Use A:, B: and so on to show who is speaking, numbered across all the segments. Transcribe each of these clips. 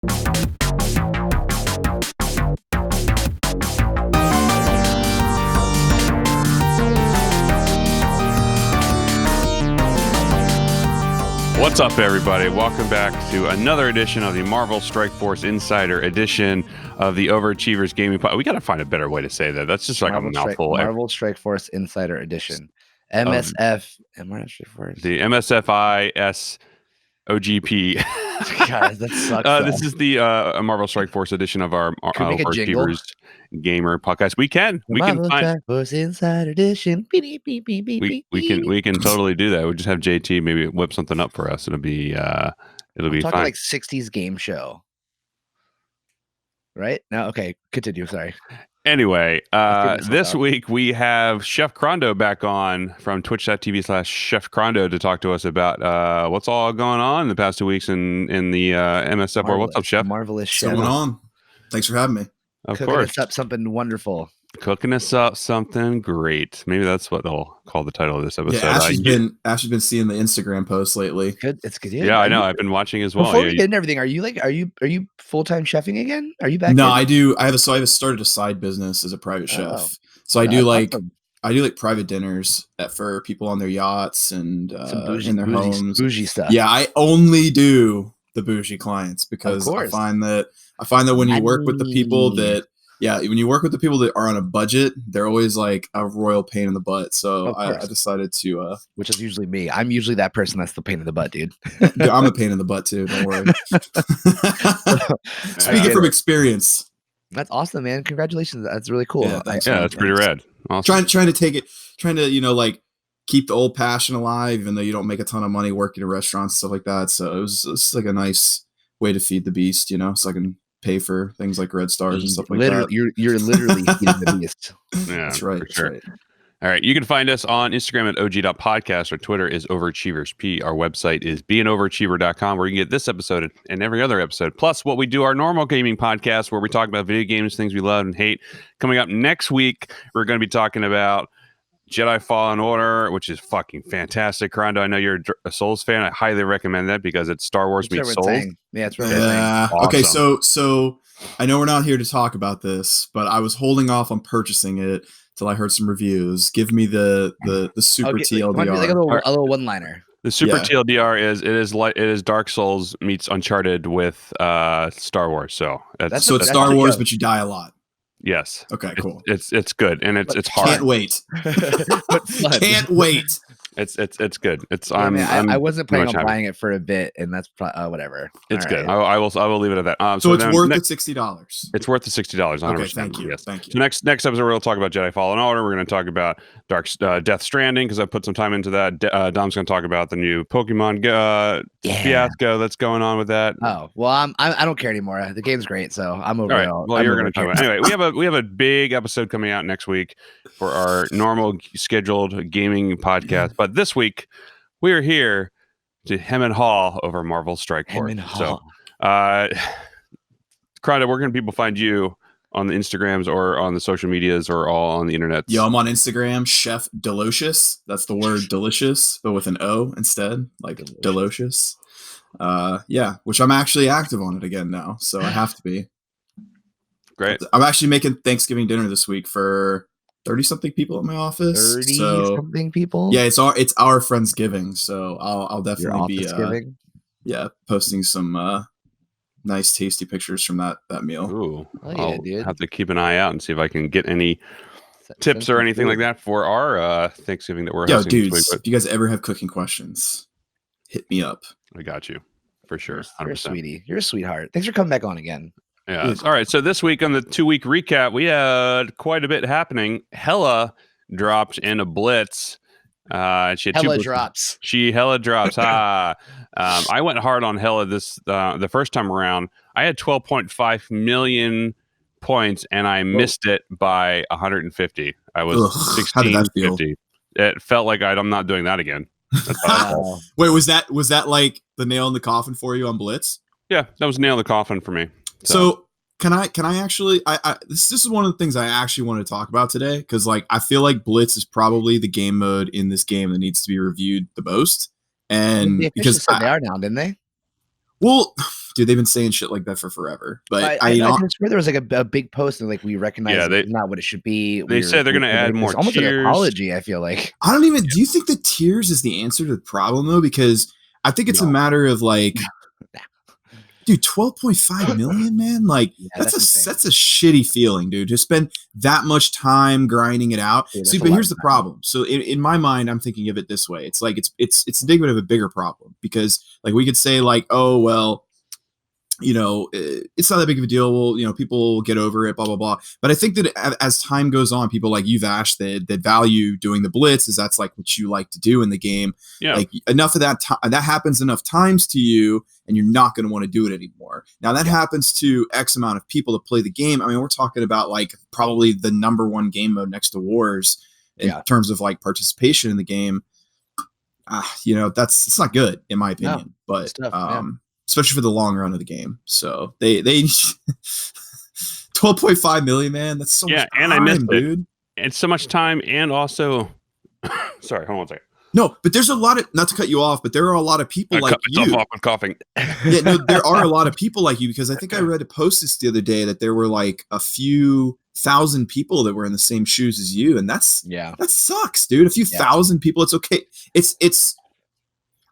A: What's up, everybody? Welcome back to another edition of the Marvel Strike Force Insider edition of the Overachievers Gaming Pod. We got to find a better way to say that. That's just like a mouthful.
B: Marvel Strike Force Insider edition. MSF. Am I not Strike Force?
A: The MSFI OGP.
B: God, that sucks.
A: This is the Marvel Strike Force edition of our Overachievers Gamer podcast. We can
B: Marvel
A: find
B: Strike Force Insider edition.
A: we can totally do that. We just have JT maybe whip something up for us. It'll be fine.
B: Like 60s game show. Right? No, okay. Continue. Sorry.
A: Anyway, this week we have ChefCrondo back on from twitch.tv/ChefCrondo to talk to us about what's all going on in the past 2 weeks in the MSF world. What's up, Chef?
B: Marvelous
C: What's
B: Chef.
C: going on? Thanks for having me.
A: Of
B: Cooking
A: course.
B: us up something wonderful.
A: Cooking us up something great. Maybe that's what they'll call the title of this episode.
C: Yeah, Ashley's been seeing the Instagram posts lately.
B: Good. It's good.
A: Yeah, I know. I've been watching as well.
B: Before we get into everything, are you full-time chefing again? Are you back?
C: No, I do. I have started a side business as a private chef. So I do
B: awesome.
C: private dinners for people on their yachts and
B: Some bougie,
C: in their homes.
B: Bougie stuff.
C: Yeah, I only do the bougie clients because
B: Of
C: I
B: course.
C: find that when you work with the people that are on a budget, they're always like a royal pain in the butt. So I decided to
B: which is usually me. I'm usually that person that's the pain in the butt, dude.
C: I'm a pain in the butt too, don't worry. Speaking from experience.
B: That's awesome, man. Congratulations. That's really cool.
C: Yeah, thanks,
A: that's pretty rad. Awesome.
C: Trying to keep the old passion alive, even though you don't make a ton of money working in restaurants and stuff like that. So it's like a nice way to feed the beast, so I can pay for things like Red Stars and stuff like that.
B: You're literally feeding the beast.
A: Yeah,
C: that's right.
A: For sure.
C: That's right.
A: All right. You can find us on Instagram at og.podcast. Our Twitter is overachieversp. Our website is beanoverachiever.com, where you can get this episode and every other episode. Plus, what we do, our normal gaming podcast, where we talk about video games, things we love and hate. Coming up next week, we're going to be talking about Jedi Fallen Order, which is fucking fantastic. Crondo, I know you're a Souls fan. I highly recommend that because it's Star Wars meets Souls.
B: Yeah, it's really
C: awesome. Okay, so I know we're not here to talk about this, but I was holding off on purchasing it till I heard some reviews. Give me the super TLDR.
B: Like a little one-liner.
A: The super TLDR is it is Dark Souls meets Uncharted with Star Wars. So
C: it's Star Wars, but you die a lot.
A: Yes.
C: Okay, cool.
A: It's good and it's hard.
C: Can't wait. Can't wait.
A: It's good.
B: I wasn't planning on buying it for a bit, and that's whatever.
A: It's good. I will leave it at that.
C: So it's worth the $60.
A: It's worth the $60. 100%.
C: Okay, thank you.
A: Yes.
C: Thank you.
A: So next episode we're going to talk about Jedi Fallen Order. We're going to talk about Death Stranding because I put some time into that. Dom's going to talk about the new Pokemon fiasco that's going on with that.
B: Oh well, I don't care anymore. The game's great, so I'm over it.
A: All right. Well, you're going to talk about it. Anyway. We have a big episode coming out next week for our normal scheduled gaming podcast. But this week, we are here to hem and haw over Marvel Strike Force. So, Crondo, where can people find you on the Instagrams or on the social medias or all on the internet?
C: Yo, I'm on Instagram, Chef Delicious. That's the word delicious, but with an O instead, like delicious. Which I'm actually active on it again now, so I have to be.
A: Great.
C: I'm actually making Thanksgiving dinner this week for 30-something people at my office.
B: 30-something people?
C: Yeah, it's our Friendsgiving, so I'll definitely be posting some nice tasty pictures from that meal.
A: Ooh. I'll have to keep an eye out and see if I can get any tips or anything like that for our Thanksgiving that we're hosting.
C: Dudes, if you guys ever have cooking questions, hit me up.
A: I got you for sure. 100%.
B: You're a sweetie. You're a sweetheart. Thanks for coming back on again.
A: Yeah. All right. So this week on the 2-week recap, we had quite a bit happening. Hella dropped in a blitz. She had
B: Hella drops.
A: She hella drops. I went hard on Hella the first time around. I had 12.5 million points and I missed it by 150. I was 1650. It felt like I'm not doing that again.
C: Wait, was that like the nail in the coffin for you on Blitz?
A: Yeah, that was nail in the coffin for me.
C: So can I actually this is one of the things I actually want to talk about today, because like I feel like Blitz is probably the game mode in this game that needs to be reviewed the most. And because
B: they are now, didn't they?
C: Well, dude, they've been saying shit like that for forever. But
B: I swear there was like a big post and like we recognize it's not what it should be.
A: They said they're going to add more
B: almost
A: tiers.
B: An apology. I feel like
C: I don't even. Do you think the tiers is the answer to the problem though? Because I think it's a matter of like, dude, 12.5 million, man. Like that's a shitty feeling, dude. To spend that much time grinding it out.
B: Dude,
C: see, but here's the problem. So in my mind, I'm thinking of it this way. It's like it's indicative of a bigger problem because like we could say like, oh well, you know, it's not that big of a deal. Well, you know, people will get over it, blah, blah, blah. But I think that as time goes on, people like you've Ash that value doing the blitz is that's like what you like to do in the game.
A: Yeah.
C: Like enough of that that happens enough times to you and you're not going to want to do it anymore. Now that happens to X amount of people that play the game. I mean, we're talking about like probably the #1 game mode next to Wars in terms of like participation in the game. You know, it's not good in my opinion, but, especially for the long run of the game. So they 12.5 million, man. That's so much time,
A: and I missed
C: dude.
A: It's so much time, and also, sorry, hold on a second.
C: No, but there's a lot of, not to cut you off, but there are a lot of people like you.
A: Off with coughing.
C: Yeah, no, there are a lot of people like you because I think I read a post this the other day that there were like a few thousand people that were in the same shoes as you, and that sucks, dude. A few thousand people, it's okay. It's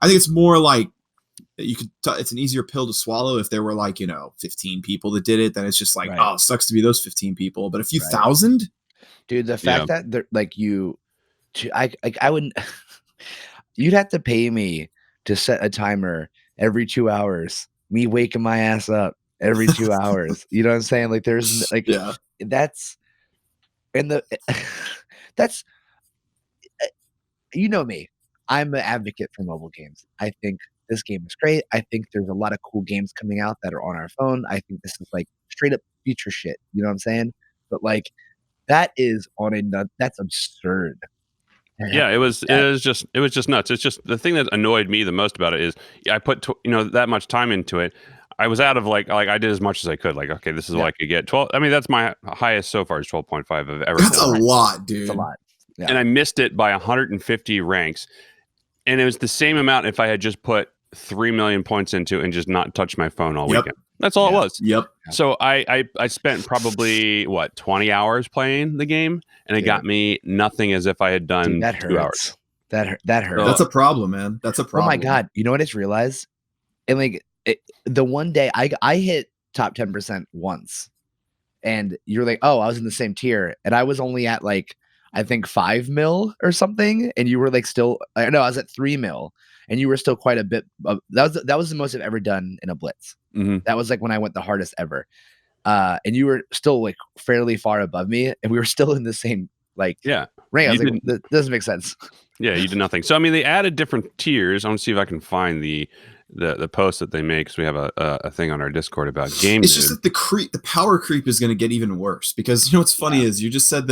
C: I think it's more like you could it's an easier pill to swallow if there were like, you know, 15 people that did it, then it's just like, oh, it sucks to be those 15 people, but a few thousand,
B: dude, the fact that they're like I wouldn't you'd have to pay me to set a timer every 2 hours, me waking my ass up every 2 hours, you know what I'm saying? Like there's like that's you know me, I'm an advocate for mobile games. I think this game is great. I think there's a lot of cool games coming out that are on our phone. I think this is like straight up future shit. You know what I'm saying? But like that is that's absurd.
A: Yeah, it was just nuts. It's just the thing that annoyed me the most about it is I put that much time into it. I was out of like I did as much as I could. Like, okay, this is what I could get. 12. I mean, that's my highest so far is 12.5 I've ever.
C: That's a lot, dude.
B: It's a lot. Yeah.
A: And I missed it by 150 ranks. And it was the same amount if I had just put 3 million points into and just not touch my phone all weekend. That's all it was.
C: Yep.
A: So I spent probably 20 hours playing the game, and it got me nothing as if I had done 2 hours.
B: That hurts.
C: That's a problem, man. That's a problem.
B: Oh my god! You know what I just realized? And like the one day I hit top 10% once, and you're like, oh, I was in the same tier, and I was only at like I think 5 mil or something, and you were like still. No, I was at 3 mil. And you were still quite a bit. That was the most I've ever done in a blitz.
A: Mm-hmm.
B: That was like when I went the hardest ever. And you were still like fairly far above me, and we were still in the same rank. I was like, that doesn't make sense.
A: Yeah, you did nothing. So I mean, they added different tiers. I want to see if I can find the post that they make because we have a thing on our Discord about game.
C: It's just that the power creep is going to get even worse because you know what's funny is you just said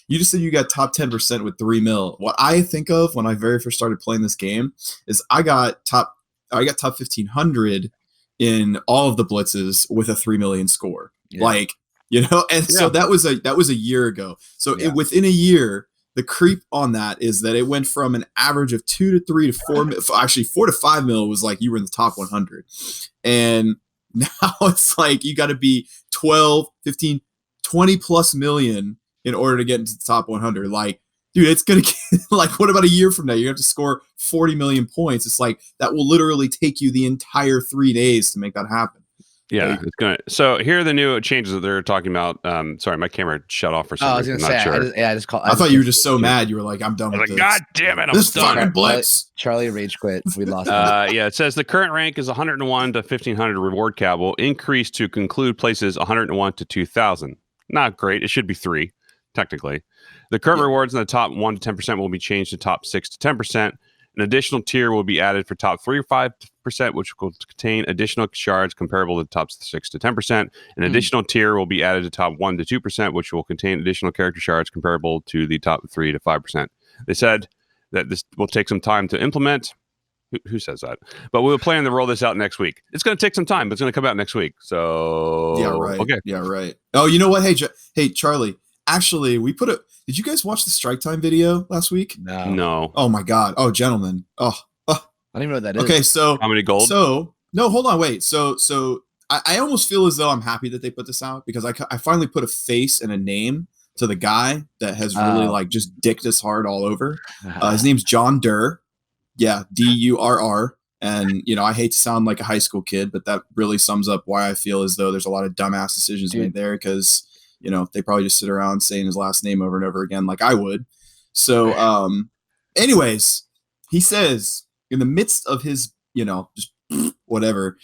C: you got top 10% with 3 mil. What I think of when I very first started playing this game is I got top 1500 in all of the blitzes with a 3 million score. Like, you know, and so that was a year ago. So within a year, the creep on that is that it went from an average of 2 to 3 to 4 mil, actually 4 to 5 mil was like you were in the top 100. And now it's like you got to be 12, 15, 20 plus million in order to get into the top 100. Like, dude, it's going to get like, what about a year from now? You have to score 40 million points. It's like that will literally take you the entire 3 days to make that happen.
A: Yeah, it's gonna. So here are the new changes that they're talking about. Sorry, my camera shut off for some reason.
B: I
C: thought you were just so mad. You were like, "I'm done with this."
A: God damn it! I'm
C: this
A: done.
C: fucking blitz.
B: Charlie rage quit. We lost.
A: Yeah, it says the current rank is 101 to 1500. Reward cap will increase to conclude places 101 to 2000. Not great. It should be 3 technically. The current rewards in the top 1 to 10% will be changed to top 6 to 10%. An additional tier will be added for top 3 or 5%, which will contain additional shards comparable to the top 6 to 10%. An additional tier will be added to top 1 to 2%, which will contain additional character shards comparable to the top 3 to 5%. They said that this will take some time to implement. Who says that? But we'll plan to roll this out next week. It's going to take some time, but it's going to come out next week. So
C: yeah, right.
A: Okay.
C: Yeah, right. Oh, you know what? Hey, Charlie. Actually, did you guys watch the Strike Time video last week?
A: No.
C: Oh my God. Oh, gentlemen. Oh.
B: I don't even know what that is.
C: Okay, so
A: how many gold?
C: So No, hold on, wait. So I almost feel as though I'm happy that they put this out because I finally put a face and a name to the guy that has really like just dicked us hard all over. His name's John Durr. Yeah, Durr. And I hate to sound like a high school kid, but that really sums up why I feel as though there's a lot of dumbass decisions made there because they probably just sit around saying his last name over and over again like I would. So anyways, he says in the midst of his just whatever,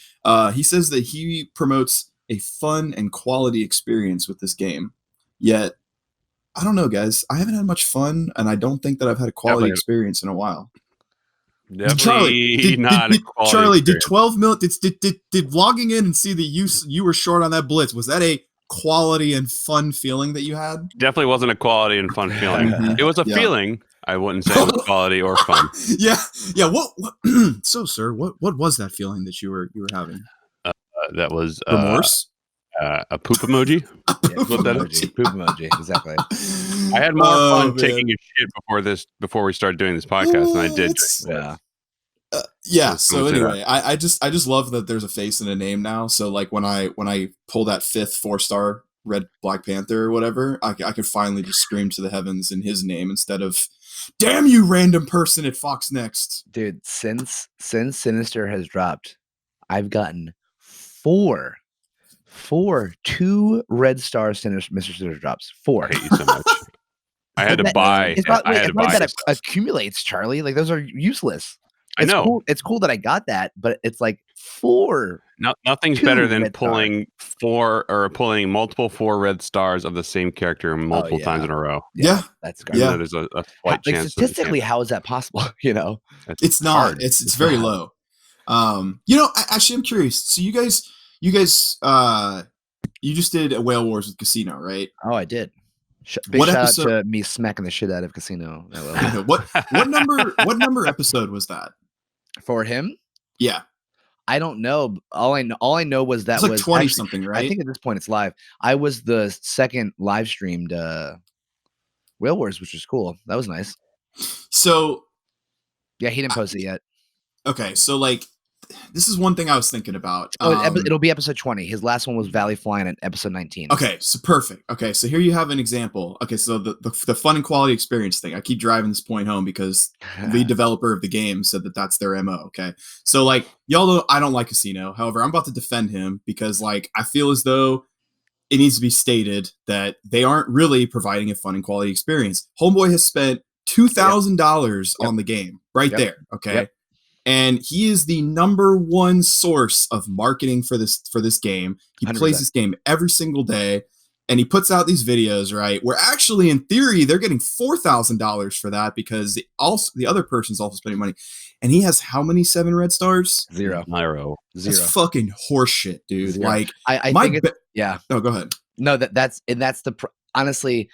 C: he says that he promotes a fun and quality experience with this game. Yet I don't know, guys, I haven't had much fun, and I don't think that I've had a quality experience in a while.
A: Definitely
C: Charlie, did 12 mil did logging in and see that you were short on that blitz, was that a quality and fun feeling that you had?
A: Definitely wasn't a quality and fun feeling. It was a feeling. I wouldn't say it was quality or fun.
C: Yeah. What so sir, what was that feeling that you were having?
A: That was
C: remorse.
A: A poop emoji.
B: Poop emoji. Exactly.
A: I had more fun taking a shit before we started doing this podcast, and I did.
C: So anyway, I just love that there's a face and a name now. So like when I pull that 5th 4-star red Black Panther or whatever, I could finally just scream to the heavens in his name instead of "Damn you, random person at Fox Next."
B: Dude, since Sinister has dropped, I've gotten 4 2 red star Mr. Sinister drops. 4.
A: I hate you so much. I had to buy.
B: That accumulates, Charlie. Like those are useless.
A: I know.
B: Cool. It's cool that I got that, but it's like 4.
A: Nothing's better than pulling multiple 4 red stars of the same character multiple times in a row.
C: Yeah,
B: that's
C: garbage.
A: Yeah. There's a slight chance.
B: Statistically, how is that possible?
C: It's not. Hard. It's very low. Actually, I'm curious. So you guys, you just did a Whale Wars with Casino, right?
B: Oh, I did. Big shout out to me smacking the shit out of Casino.
C: What number episode was that
B: for him?
C: Yeah,
B: I don't know. All I know was that
C: it was
B: was
C: 20 something, right?
B: I think at this point it's live. I was the second live streamed Whale Wars, which was cool. That was nice.
C: So
B: yeah, he didn't post it yet.
C: Okay, so like this is one thing I was thinking about.
B: It'll be episode 20. His last one was Valley Flying at episode 19.
C: Okay, so perfect. Okay, so here you have an example. Okay, so the fun and quality experience thing. I keep driving this point home because the developer of the game said that that's their MO. Okay, so like y'all know I don't like Casino. However, I'm about to defend him because like I feel as though it needs to be stated that they aren't really providing a fun and quality experience. Homeboy has spent $2,000 on the game there. Okay. Yep. And he is the number one source of marketing for this game. He 100%. Plays this game every single day, and he puts out these videos, right? Where actually, in theory, they're getting $4,000 for that because the other person's also spending money. And he has how many 7 red stars?
B: 0.
C: That's fucking horseshit, dude.
B: 0.
C: Like,
B: I think yeah.
C: No, go ahead.
B: No, that's honestly,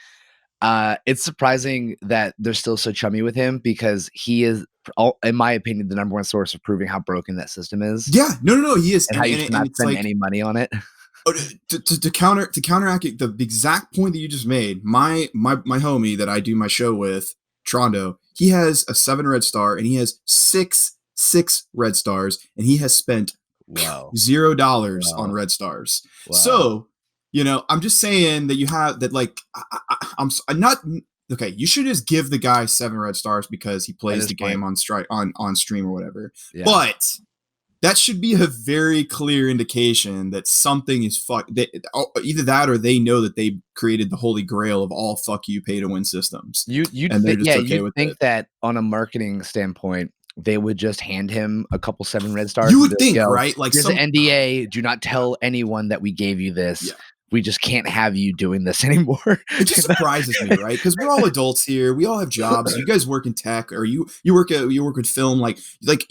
B: it's surprising that they're still so chummy with him because he is, in my opinion, the number one source of proving how broken that system is.
C: Yeah, no, he is,
B: and how you should not spend any money on it.
C: To counteract the exact point that you just made, my homie that I do my show with, ChefCrondo, he has a 7 red star and he has 6 red stars and he has spent $0 on red stars. Wow. So, I'm just saying that you have that. Like, I'm not okay. You should just give the guy 7 red stars because he plays the game on stream or whatever. Yeah. But that should be a very clear indication that something is either that or they know that they created the holy grail of all fuck you pay to win systems.
B: You'd think that on a marketing standpoint, they would just hand him a couple 7 red stars.
C: You would think, right? Like,
B: here's an NDA. Do not tell anyone that we gave you this. Yeah. We just can't have you doing this anymore.
C: It just surprises me, right? Because we're all adults here. We all have jobs. You guys work in tech, or you work with film. Like that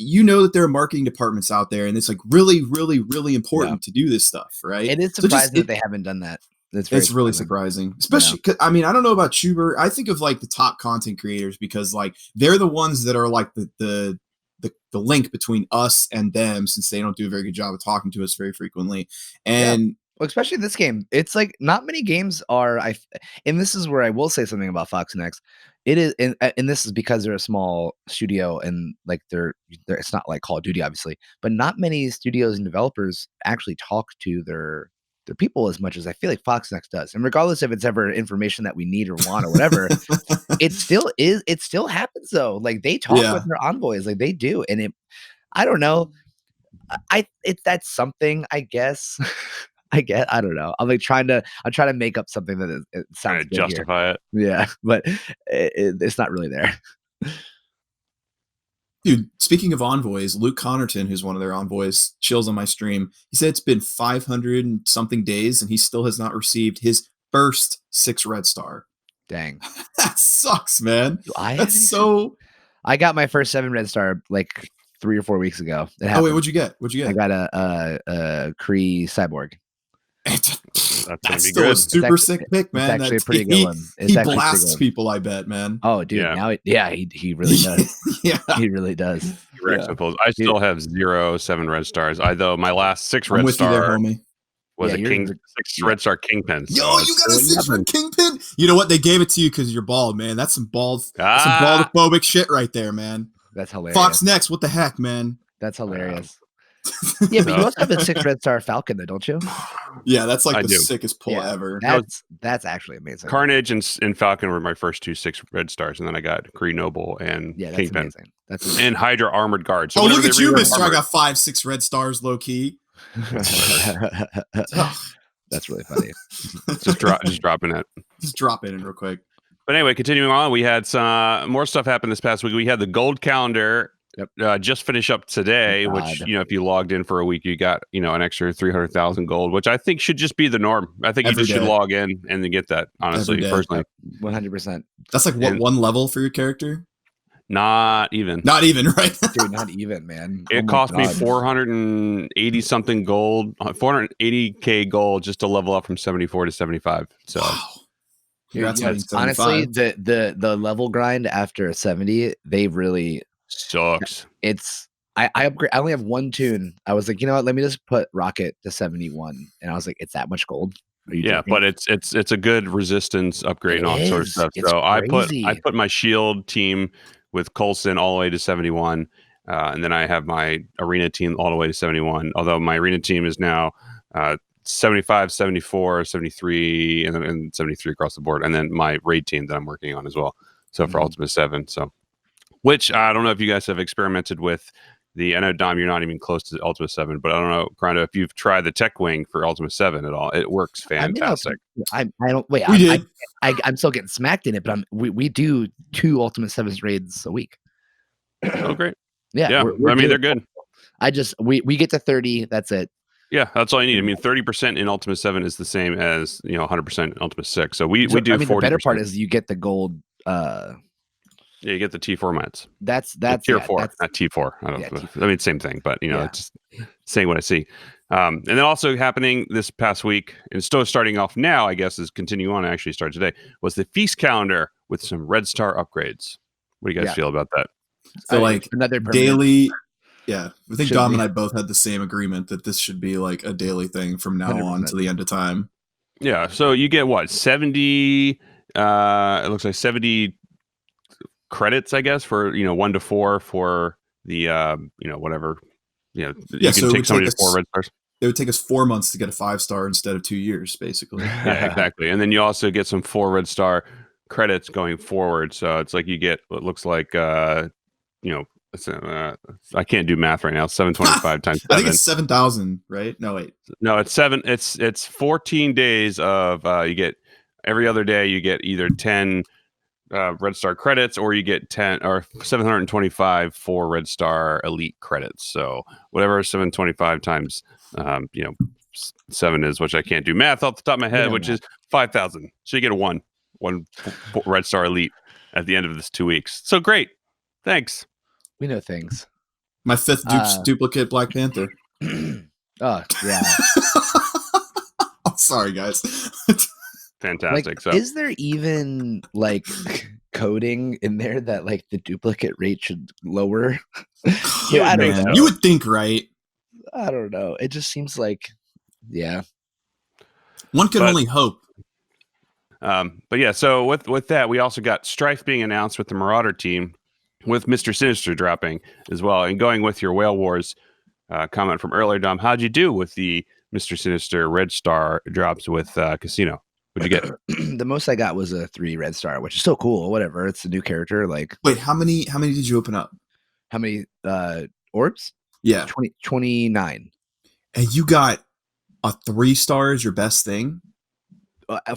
C: there are marketing departments out there, and it's like really, really, really important to do this stuff, right?
B: It is surprising that they haven't done that.
C: It's really surprising, especially because I don't know about Chuber. I think of like the top content creators because like they're the ones that are like the link between us and them, since they don't do a very good job of talking to us very frequently. And
B: Well, especially this game. It's like not many games are and this is where I will say something about Fox Next. It is and this is because they're a small studio and like they're it's not like Call of Duty obviously, but not many studios and developers actually talk to their people as much as I feel like Fox Next does. And regardless if it's ever information that we need or want or whatever, it still happens though. Like they talk with their envoys, like they do. And I don't know. That's something, I guess. I don't know. I'm trying to make up something that it sounds good
A: justify it.
B: Yeah, but it's not really there.
C: Dude, speaking of envoys, Luke Connerton, who's one of their envoys, chills on my stream. He said it's been 500 and something days, and he still has not received his first 6 red star.
B: Dang,
C: that sucks, man. That's so.
B: I got my first 7 red star like 3 or 4 weeks ago.
C: Oh wait, what'd you get?
B: I got a Kree cyborg.
C: That's still good. A super sick pick, man.
B: It's actually a pretty good one.
C: He blasts people, I bet, man.
B: Oh, dude. Now, he really does.
C: Yeah,
B: he really does.
A: He wrecks people. I still have 7 red stars. Though my last 6 red star
C: there, homie.
A: Was a 6 red star kingpin. So
C: yo, you got a 6 red kingpin? You know what? They gave it to you because you're bald, man. That's some baldophobic shit right there, man.
B: That's hilarious.
C: Fox Next, what the heck, man?
B: That's hilarious. Yeah, but you also have a 6 red star Falcon, though, don't you?
C: Yeah, that's like the sickest pull ever.
B: That's actually amazing.
A: Carnage and Falcon were my first 2 6 red stars, and then I got Kree Noble and Kingpin.
B: Amazing. That's amazing.
A: And Hydra Armored Guard. So
C: look at you, Mister! I got 5 6 red stars, low key.
B: That's really funny.
A: just dropping it.
C: Just drop it in real quick.
A: But anyway, continuing on, we had some more stuff happen this past week. We had the gold calendar. Just finish up today, which if you logged in for a week, you got an extra 300,000 gold, which I think should just be the norm. I think you just should log in and then get that. Honestly, personally,
B: 100%.
C: That's like one level for your character.
A: Not even,
C: right?
B: Dude, not even, man.
A: It cost me 480 something gold, 480k gold just to level up from 74 to 75. So.
C: Wow.
B: Honestly, the level grind after 70, they really
A: sucks.
B: I upgrade. I only have 1 tune. I was like, you know what? Let me just put Rocket to 71, and I was like, it's that much gold.
A: Yeah, but it's a good resistance upgrade and all sort of stuff. So I put my shield team with Coulson all the way to 71, and then I have my arena team all the way to 71. Although my arena team is now 75, 74, 73, and 73 across the board, and then my raid team that I'm working on as well. So for Ultimate 7, which I don't know if you guys have experimented with I know, Dom, you're not even close to Ultimate 7, but I don't know, ChefCrondo, if you've tried the Tech Wing for Ultimate 7 at all. It works fantastic.
B: I don't wait. I'm still getting smacked in it, but we do 2 Ultimate 7 raids a week.
A: Oh, great.
B: Yeah.
A: They're good.
B: We get to 30. That's it.
A: Yeah, that's all you need. I mean, 30% in Ultimate 7 is the same as 100% in Ultimate 6. So we do 40%.
B: The better part is you get the gold.
A: Yeah, you get the T4 mats.
B: That's
A: tier 4, not T4. I mean, same thing, but it's saying what I see. And then also happening this past week, and still starting off now, I guess, is continuing on. Actually, start today. Was the feast calendar with some red star upgrades? What do you guys feel about that?
C: So
B: another
C: daily. Yeah, I think Dom and I both had the same agreement that this should be like a daily thing from now 100%. On to the end of time.
A: Yeah, so you get what 70? It looks like 70 credits, I guess, for 1 to 4 for the whatever. You can take somebody to 4 red stars.
C: It would take us 4 months to get a 5-star instead of 2 years, basically.
A: Yeah, exactly. And then you also get some 4 red star credits going forward. So it's like you get what looks like I can't do math right now. 725 times 7.
C: I think it's 7,000, right? No, wait.
A: No, it's 7. It's 14 days of you get every other day. You get either 10 red star credits, or you get 10 or 725 for red star elite credits. So whatever 725 times 7 is, which I can't do math off the top of my head, which is 5,000. So you get one red star elite at the end of this 2 weeks. So great. Thanks.
B: We know things.
C: My 5th duplicate Black Panther.
B: Oh, yeah.
C: I'm sorry, guys.
A: Fantastic.
B: So is there even coding in there that the duplicate rate should lower?
C: I don't know. You would think, right?
B: I don't know. It just seems like, yeah.
C: One can only hope.
A: But yeah, so with that, we also got Strife being announced with the Marauder team, with Mr. Sinister dropping as well. And going with your Whale Wars comment from earlier, Dom, how'd you do with the Mr. Sinister Red Star drops with Casino? What'd you get?
B: The most I got was a 3 red star, which is still cool. Whatever, it's a new character. Like,
C: Wait, how many did you open up?
B: how many orbs?
C: Yeah,
B: 29.
C: and you got a 3-star as your best thing.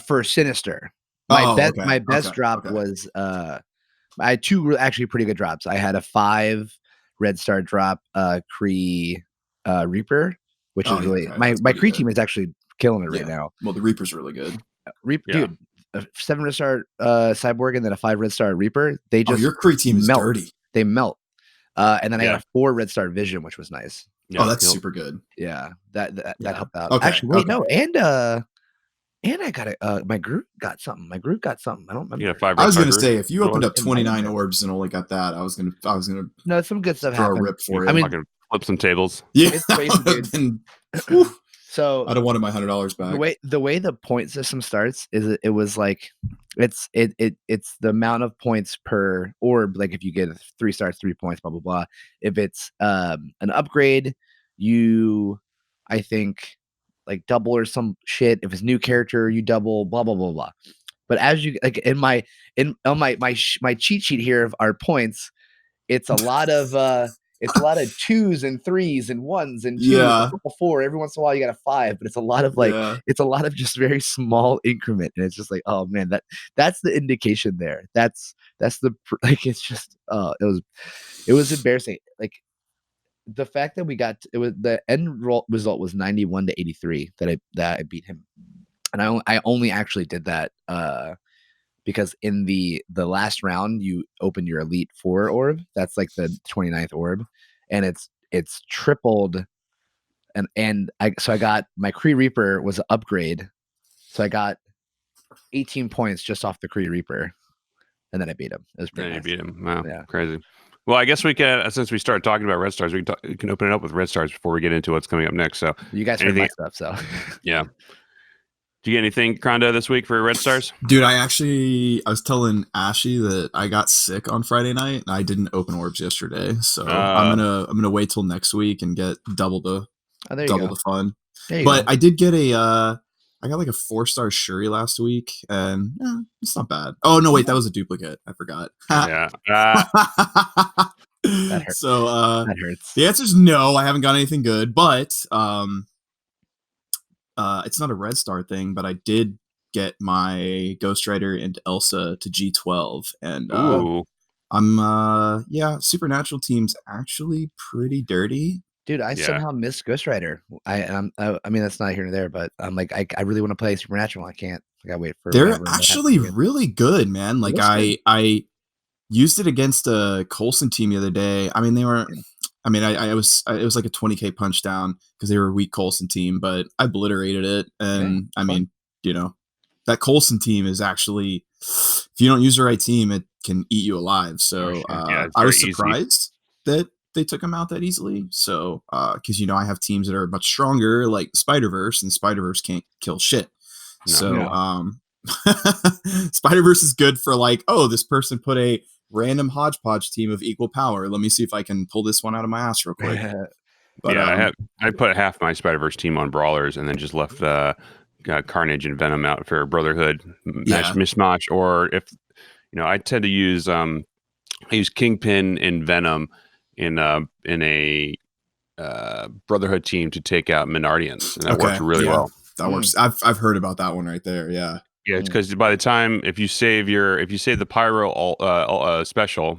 B: For Sinister. My best drop
C: okay.
B: was I had 2 actually pretty good drops. I had a 5 red star drop, Kree Reaper, which is really my Kree team is actually killing it right now.
C: Well, the Reaper's really good.
B: Dude, a 7 red star Cyborg and then a 5 red star Reaper. They just
C: your Kree team is dirty.
B: They melt. And then I got a 4 red star Vision, which was nice.
C: Yeah, that's super good.
B: Yeah, that helped out.
C: Okay,
B: actually, wait, no, and I got it. My group got something. I don't remember.
A: Yeah, 5
C: I was
A: red
C: gonna
A: star
C: say if you opened up
B: It might
C: 29
B: have
C: orbs and only got that, I was gonna
B: No, some good stuff
C: throw a
B: happened.
C: rip for it.
B: I mean,
A: fucking flip some tables.
C: Yeah,
B: it's crazy, dude. So
C: I'd have wanted my $100 back.
B: the way the point system starts is it was like it's the amount of points per orb. Like if you get 3 stars, 3 points, blah blah blah. If it's an upgrade, I think like double or some shit. If it's new character, you double, blah blah blah blah. But as you like on my cheat sheet here of our points, it's a lot of 2s and 3s and 1s and 2s, a couple 4. Every once in a while you got a 5, but it's a lot of it's a lot of just very small increment, and it's just like, oh man, that's the indication there. That's the like it's just it was embarrassing. Like the fact that it was the end result was 91 to 83 that I beat him, and I only actually did that because in the last round you open your elite 4 orb. That's like the 29th orb, and it's tripled, and I got my Kree Reaper was an upgrade, so I got 18 points just off the Kree Reaper, and then I beat him. It was pretty nice.
A: You beat him. Wow,
B: yeah,
A: crazy. Well, I guess we can, since we started talking about red stars, we can open it up with red stars before we get into what's coming up next. So
B: you guys heard my stuff, so
A: yeah. Do you get anything, Crondo, this week for red stars?
C: Dude, I was telling Ashy that I got sick on Friday night and I didn't open orbs yesterday. So I'm gonna wait till next week and get double the fun. But I did get I got like a 4-star Shuri last week, and it's not bad. Oh no, wait, that was a duplicate. I forgot.
A: Yeah.
B: That hurts.
C: So
B: that hurts.
C: The answer is no. I haven't got anything good, but it's not a red star thing, but I did get my Ghost Rider and Elsa to G12, and I'm Supernatural team's actually pretty dirty.
B: Dude, I somehow missed Ghost Rider. I mean that's not here nor there, but I'm like I really want to play Supernatural. I can't. I gotta wait for.
C: They're actually really good, man. Like I used it against a Coulson team the other day. I mean they were. I mean, it was like a 20k punch down because they were a weak Coulson team, but I obliterated it. And I mean, that Coulson team is actually, if you don't use the right team, it can eat you alive. So I was surprised that they took them out that easily. So because I have teams that are much stronger, like Spider-Verse, and Spider-Verse can't kill shit. Spider-Verse is good for like, oh, this person put a random hodgepodge team of equal power. Let me see if I can pull this one out of my ass real quick.
A: But I put half my Spider-Verse team on Brawlers and then just left Carnage and Venom out for Brotherhood mishmash. Or if I tend to use I use Kingpin and Venom in a Brotherhood team to take out Minardians, and that works really well.
C: That works. I've heard about that one right there. Yeah.
A: Yeah, it's because by the time if you save the Pyro special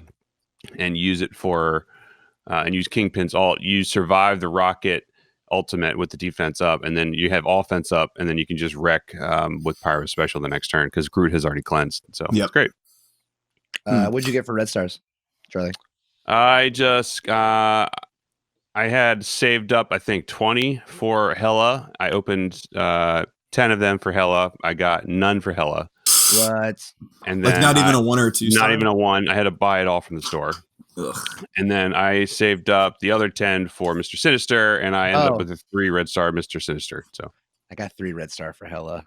A: and use it for and use Kingpin's ult, you survive the Rocket ultimate with the defense up, and then you have offense up, and then you can just wreck with Pyro special the next turn because Groot has already cleansed. So it's great.
B: What'd you get for red stars, Charlie?
A: I just I had saved up I think 20 for Hela. I opened 10 of them for Hela. I got none for Hela.
B: What?
A: And then
C: like not even a 1 or a 2 star?
A: Not even a 1. I had to buy it all from the store.
C: Ugh.
A: And then I saved up the other 10 for Mr. Sinister, and I ended up with a 3 red star Mr. Sinister. So
B: I got 3 red star for Hella.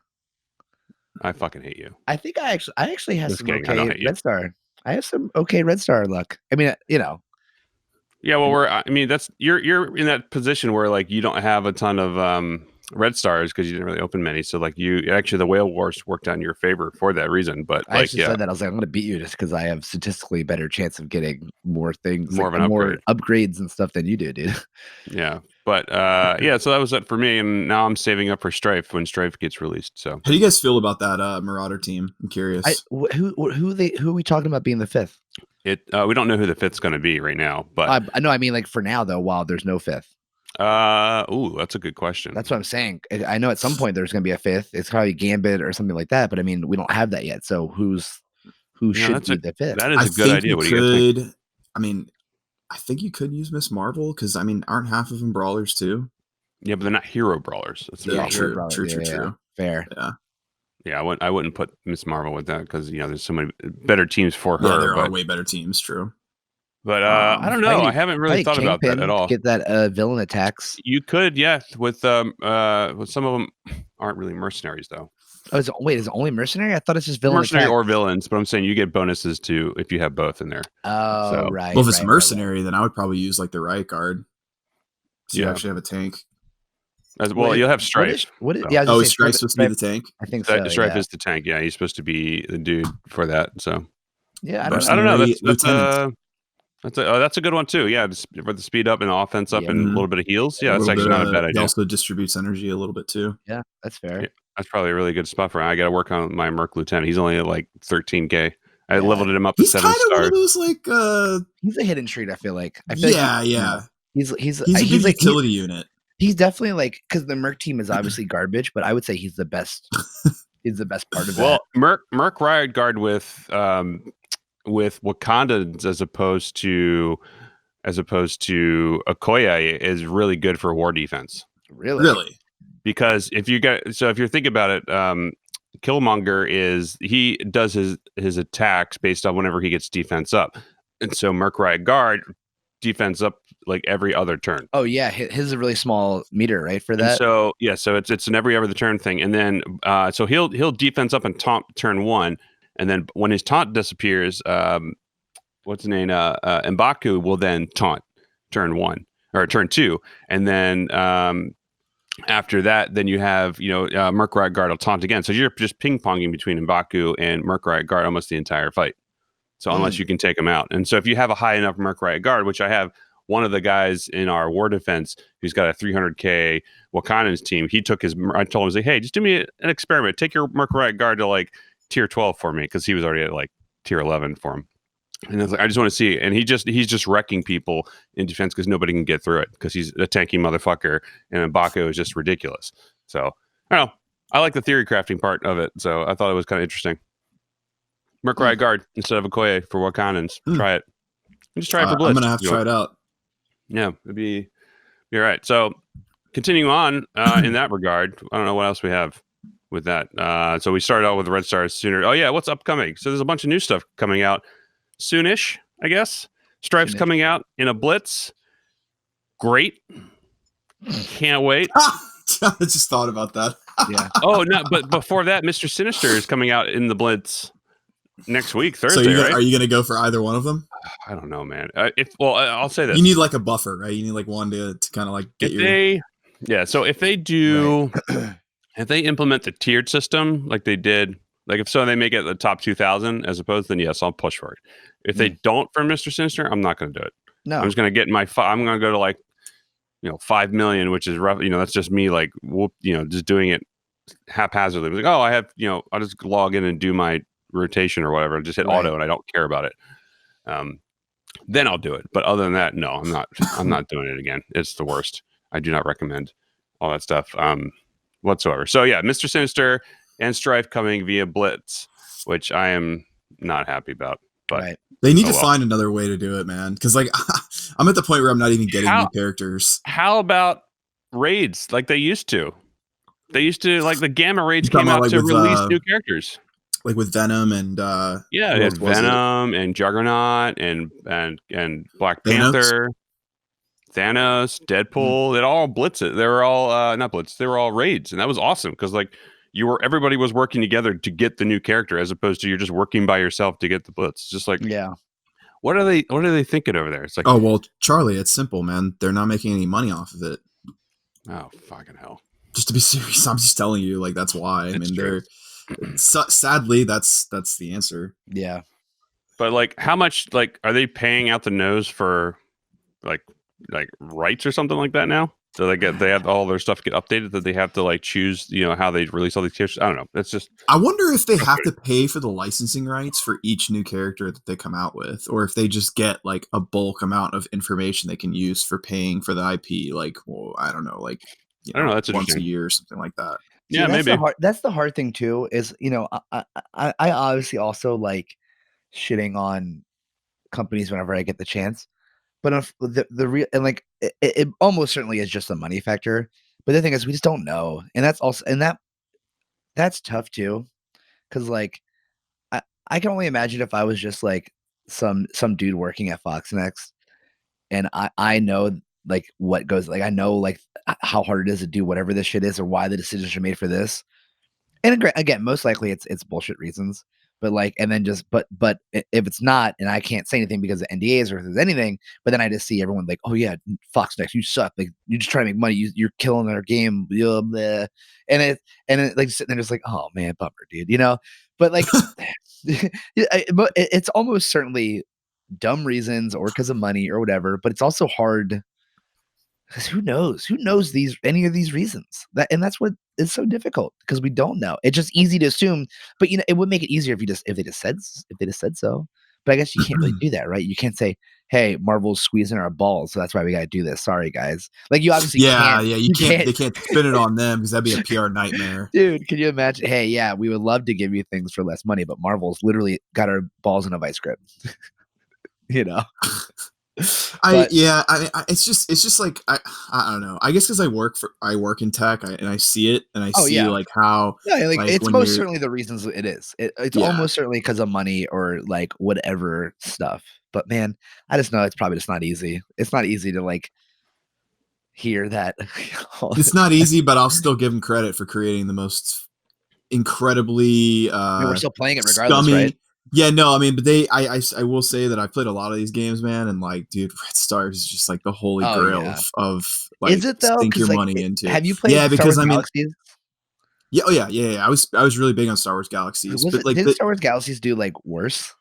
A: I fucking hate you.
B: I think I actually have
A: Just
B: some
A: kidding, I don't
B: okay
A: hate you.
B: red star. I have some okay red star luck. I mean,
A: Yeah, well, I mean, that's you're in that position where like you don't have a ton of red stars because you didn't really open many. So like you actually the whale wars worked out in your favor for that reason. But
B: I
A: like,
B: actually said that I was like, I'm gonna beat you just because I have statistically better chance of getting more things,
A: More
B: like
A: of an
B: more
A: upgrade.
B: upgrades and stuff than you do, dude.
A: Yeah, but yeah, so that was it for me, and now I'm saving up for Strife when Strife gets released. So
C: How do you guys feel about that Marauder team? I'm
B: I
C: curious.
B: who are we talking about being the 5th?
A: we don't know who the 5th's going to be right now, but
B: I know. I mean, like for now though, while there's no 5th.
A: Ooh, that's a good question.
B: That's what I'm saying. I know at some point there's going to be a 5th. It's probably Gambit or something like that. But I mean, we don't have that yet. So who
A: No,
B: should be the 5th?
A: that is
C: I
A: a good
C: think
A: idea.
C: you
A: What do you guys think?
C: could. I mean, I think you could use Miss Marvel because I mean, aren't half of them brawlers too?
A: Yeah, but they're not hero brawlers. That's the
C: Yeah,
A: problem.
C: true.
B: Yeah. Fair.
C: Yeah,
A: Yeah, I wouldn't put Miss Marvel with that because there's so many better teams for
C: yeah,
A: her.
C: there are
A: but
C: way better teams. True.
A: I don't know. I haven't really thought about that at all.
B: Get that villain attacks.
A: You could, yeah, with some of them aren't really mercenaries though.
B: Oh, is it only mercenary? I thought it's just villain
A: Mercenary
B: attack.
A: or villains, but I'm saying you get bonuses too if you have both in there.
B: Oh,
A: So-
B: right.
C: Well, if it's
B: right.
C: mercenary, then I would probably use like the riot guard. So you
A: Yeah.
C: actually have a tank.
A: As well, you'll have Strife.
B: What is?
A: So-
B: Yeah, I was
C: Oh,
B: gonna
C: is
B: say,
C: Strife supposed to be the tank?
B: I think so.
A: Strife
B: Yeah.
A: is the tank. Yeah, he's supposed to be the dude for that. So
B: Yeah, I
A: but
B: don't
A: I don't know.
C: Mercenary
A: That's
C: lieutenant.
A: that's a good one too. Yeah, just for the speed up and the offense up
B: Yeah.
A: and a
C: Mhm.
A: little bit of heals. Yeah,
C: A
A: that's
C: little
A: actually
C: bit,
A: not a bad
C: He
A: idea.
C: also distributes energy a little bit too.
B: Yeah, that's fair.
A: Yeah. That's probably a really good spot for him. I got to work on my Merc Lieutenant. He's only at like 13K. I
B: Yeah.
A: leveled him up to
C: He's
A: 7
C: kind of one
A: stars.
C: of those like
B: He's a hidden treat. I feel like. I feel
C: yeah,
B: like
C: yeah.
B: he's
C: He's a big
B: like
C: utility unit.
B: he's definitely like because the Merc team is obviously garbage, but I would say he's the best. He's the best part of
A: Well,
B: that.
A: Merc Riot Guard with Wakandans as opposed to Okoye is really good for war defense.
B: Really.
A: Because if you think about it, Killmonger he does his attacks based on whenever he gets defense up, and so Merc Riot Guard defense up like every other turn.
B: Oh yeah, his is a really small meter, right? For
A: And
B: that.
A: so yeah, so it's an every other turn thing, and then so he'll defense up and taunt turn 1, and then when his taunt disappears, what's his name? M'Baku will then taunt turn 1 or turn 2, and then after that, then you have Merc Riot Guard will taunt again. So you're just ping ponging between M'Baku and Merc Riot Guard almost the entire fight. So unless you can take them out, and so if you have a high enough Merc Riot Guard, which I have. One of the guys in our war defense who's got a 300K Wakandan's team, I told him, I was like, hey, just do me an experiment. Take your Merc Riot Guard to like tier 12 for me because he was already at like tier 11 for him. And I was like, I just want to see it. And he's just wrecking people in defense because nobody can get through it because he's a tanky motherfucker. And M'Baku is just ridiculous. So I don't know. I like the theory crafting part of it. So I thought it was kind of interesting. Merc Riot Guard instead of Okoye for Wakandans. Try it. Just try it for Blitz.
C: I'm gonna have to try it out.
A: Yeah, it'd be all right. So continuing on in that regard, I don't know what else we have with that. So we started out with Red Stars sooner. Oh yeah, what's upcoming? So there's a bunch of new stuff coming out soonish, I guess. Strife's coming out in a Blitz. Great. Can't wait.
C: I just thought about that.
B: Yeah.
A: Oh no, but before that, Mr. Sinister is coming out in the Blitz next week, Thursday.
C: So
A: right?
C: are you gonna go for either one of them?
A: I don't know, man. I'll say this.
C: You need like a buffer, right? You need like one to kind of like get
A: So if they do, if they implement the tiered system like they did, like if they make it the top 2,000 as opposed, then yes, I'll push for it. If they don't for Mr. Sinister, I'm not going to do it.
B: No,
A: I'm just going to get I'm going to go to like, 5 million, which is rough. That's just me like, just doing it haphazardly. Like, oh, I have, I'll just log in and do my rotation or whatever. Just hit auto and I don't care about it. Then I'll do it. But other than that, no, I'm not doing it again. It's the worst. I do not recommend all that stuff whatsoever. So yeah, Mr. Sinister and Strife coming via Blitz, which I am not happy about. But
C: they need to find another way to do it, man. Because like I'm at the point where I'm not even getting new characters.
A: How about raids like they used to? They used to like the Gamma raids came out to release new characters.
C: Like with Venom and
A: Venom and Juggernaut and Black Panther. Thanos, Deadpool, it all blitzes. They were all not blitz. They were all raids, and that was awesome because like everybody was working together to get the new character as opposed to you're just working by yourself to get the blitz. It's just like
B: Yeah.
A: what are they thinking over there? It's like
C: Oh well, Charlie, it's simple, man. They're not making any money off of it.
A: oh fucking hell.
C: Just to be serious, I'm just telling you, like that's why. I mean,
A: true.
C: sadly that's the answer.
B: Yeah.
A: But like, how much like are they paying out the nose for like rights or something like that now? So they have all their stuff get updated that they have to like choose how they release all these characters. I don't know. It's just
C: I wonder if they have to pay for the licensing rights for each new character that they come out with, or if they just get like a bulk amount of information they can use for paying for the IP. Like, well, I don't know, like
A: I don't know. That's
C: once a
A: interesting.
C: year or something like that.
B: See,
A: Yeah, maybe.
B: That's the hard thing too. Is I obviously also like shitting on companies whenever I get the chance. But if the real and like it almost certainly is just a money factor. But the thing is, we just don't know, and that's also that's tough too, because like I can only imagine if I was just like some dude working at Fox Next, and I know like what goes like I know like how hard it is to do whatever this shit is or why the decisions are made for this. And again, most likely it's bullshit reasons. But like, and then just, but if it's not, and I can't say anything because of NDAs or if there's anything, but then I just see everyone like, oh yeah, Fox Next, you suck. Like you're just trying to make money. You're killing our game. Blah, blah. And it like sitting there just like, oh man, bummer, dude. But like, it's almost certainly dumb reasons or because of money or whatever. But it's also hard because who knows any of these reasons and that's what is so difficult because we don't know. It's just easy to assume, but it would make it easier if they just said so. But I guess you can't really do that, right? You can't say, hey, Marvel's squeezing our balls, so that's why we got to do this. Sorry, guys. Like you obviously can't.
C: You can't. They can't spin it on them because that'd be a PR nightmare.
B: Dude, can you imagine? Hey, yeah, we would love to give you things for less money, but Marvel's literally got our balls in a vice grip.
C: It's just like I don't know. I guess because I work in tech and I see it and I see like how
B: like it's most certainly the reasons it is. It's almost certainly because of money or like whatever stuff. But man, I just know it's probably just not easy. It's not easy to like hear that.
C: It's not easy, but I'll still give them credit for creating the most incredibly
B: we're still playing it regardless, right?
C: Yeah, no, I mean, but I will say that I played a lot of these games, man, and like, dude, Red Stars is just like the holy grail of like,
B: is it though?
C: Sink your
B: like,
C: money into.
B: Have you played?
C: Yeah, because
B: Star Wars
C: I mean,
B: Galaxies?
C: Yeah. I was really big on Star Wars Galaxies,
B: did Star Wars Galaxies do like worse?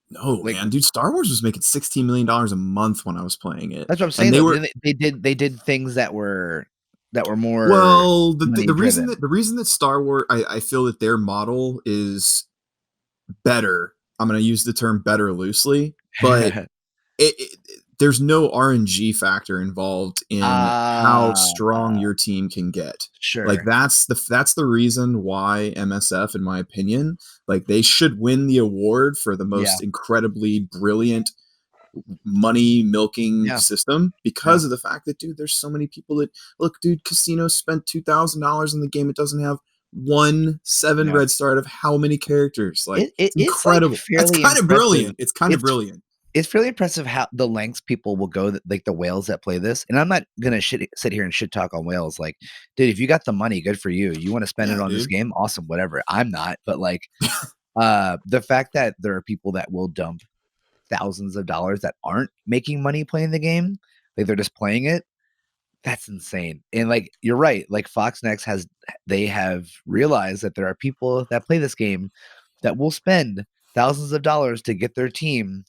C: No, man, dude, Star Wars was making $16 million a month when I was playing it.
B: That's what I'm saying.
C: And
B: they did things that were more
C: well. The reason that Star Wars, I feel that their model is better. I'm going to use the term better loosely, but there's no RNG factor involved in how strong your team can get.
B: Sure.
C: Like that's the reason why MSF, in my opinion, like they should win the award for the most incredibly brilliant money milking system because of the fact that, dude, there's so many people that look, dude, Casino spent $2,000 in the game. It doesn't have 7 red star out of how many characters? Like it's incredible. Like it's kind of brilliant. It's kind of brilliant.
B: It's fairly impressive how the lengths people will go, like the whales that play this. And I'm not gonna sit here and shit talk on whales. Like, dude, if you got the money, good for you. You want to spend it on this game, awesome, whatever. I'm not, but like, the fact that there are people that will dump thousands of dollars that aren't making money playing the game, like they're just playing it. That's insane. And like, you're right. Like Fox Next they have realized that there are people that play this game that will spend thousands of dollars to get their team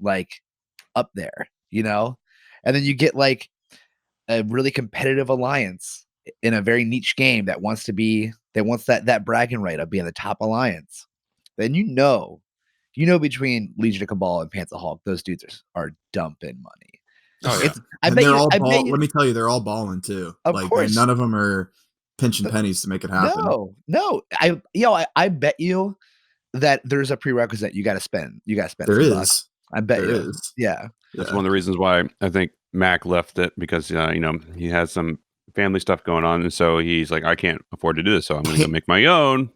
B: like up there, and then you get like a really competitive alliance in a very niche game that wants that bragging right of being the top alliance. Then between Legion of Cabal and Panther Hulk, those dudes are dumping money.
C: Oh, yeah. Let me tell you, they're all balling too.
B: Of course.
C: None of them are pinching pennies to make it happen.
B: No. I bet you that there's a prerequisite you got to spend.
C: There is.
B: I bet
C: there
B: you
C: is.
B: Yeah.
A: That's one of the reasons why I think Mac left it because he has some family stuff going on, and so he's like, I can't afford to do this, so I'm going to make my own.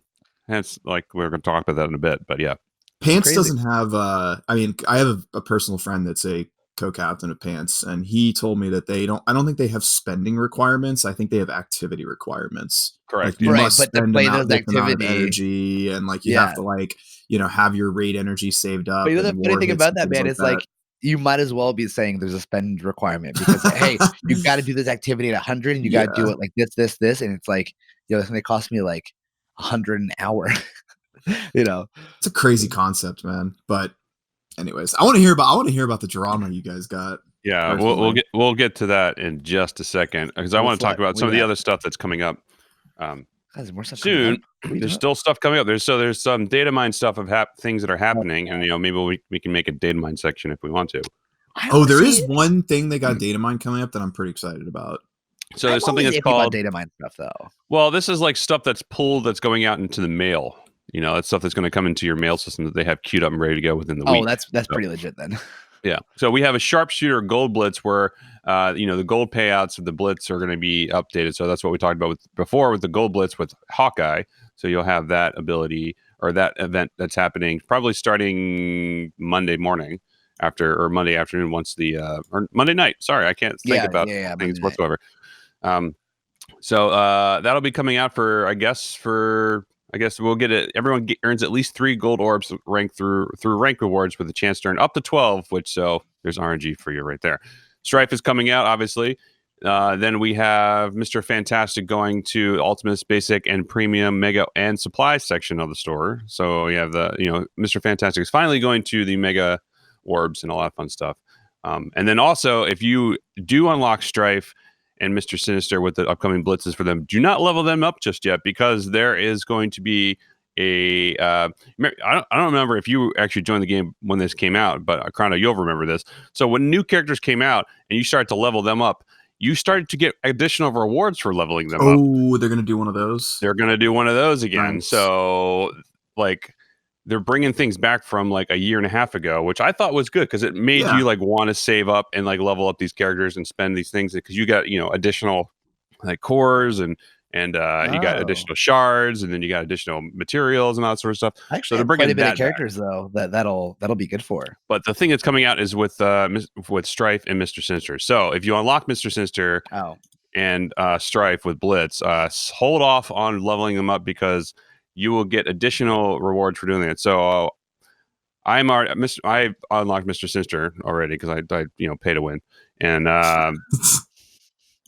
A: That's like we're going to talk about that in a bit, but yeah.
C: Pants doesn't have. I mean, I have a personal friend that's a co-captain of Pants, and he told me that I don't think they have spending requirements. I think they have activity requirements.
A: Correct.
C: Like you
B: Right,
C: must
B: but to
C: spend
B: play those
C: this amount of
B: activity,
C: energy, and like you
B: yeah.
C: have to like have your raid energy saved up.
B: But you know the
C: and
B: funny
C: war
B: thing
C: hits
B: about
C: and
B: that,
C: things
B: man, is like you might as well be saying there's a spend requirement because hey, you got to do this activity at 100, and you got to do it like this, and it's like it's going to cost me like 100 an hour.
C: It's a crazy concept, man. But anyways, I want to hear about the drama you guys got.
A: Yeah, we'll get to that in just a second because I want to talk about some of the other stuff that's coming up.
B: Guys, more stuff
A: soon. There's still stuff coming up. There's some data mine stuff of things that are happening, and maybe we can make a data mine section if we want to.
C: There is one thing they got data mine coming up that I'm pretty excited about.
A: So there's something that's called
B: data mine stuff, though.
A: Well, this is like stuff that's pulled that's going out into the mail. That's stuff that's going to come into your mail system that they have queued up and ready to go within the week.
B: Oh, that's pretty legit then.
A: Yeah. So we have a sharpshooter gold blitz where, the gold payouts of the blitz are going to be updated. So that's what we talked about before with the gold blitz with Hawkeye. So you'll have that ability or that event that's happening probably starting Monday morning or Monday afternoon once or Monday night. Sorry, I can't think about things whatsoever. So that'll be coming out I guess we'll get it. Everyone earns at least 3 gold orbs ranked through rank rewards with a chance to earn up to 12, so there's RNG for you right there. Strife is coming out, obviously. Then we have Mr. Fantastic going to Ultimates, Basic, and Premium, Mega, and Supply section of the store. So we have Mr. Fantastic is finally going to the Mega orbs and all that fun stuff. And then also, if you do unlock Strife and Mr. Sinister with the upcoming blitzes for them, do not level them up just yet because there is going to be I don't remember if you actually joined the game when this came out, but Chrono, you'll remember this. So when new characters came out and you started to level them up, you started to get additional rewards for leveling them up.
C: Oh, they're going to do one of those?
A: They're going to do one of those again.
C: Nice.
A: So they're bringing things back from like a year and a half ago, which I thought was good because it made you want to save up and level up these characters and spend these things because you got additional cores and you got additional shards and then you got additional materials and all that sort of stuff.
B: Actually,
A: they're bringing
B: quite a bit of characters though that'll be good for.
A: But the thing that's coming out is with Strife and Mr. Sinister. So if you unlock Mr. Sinister and Strife with Blitz, hold off on leveling them up because you will get additional rewards for doing that. So I unlocked Mr. Sinister already because I pay to win, and I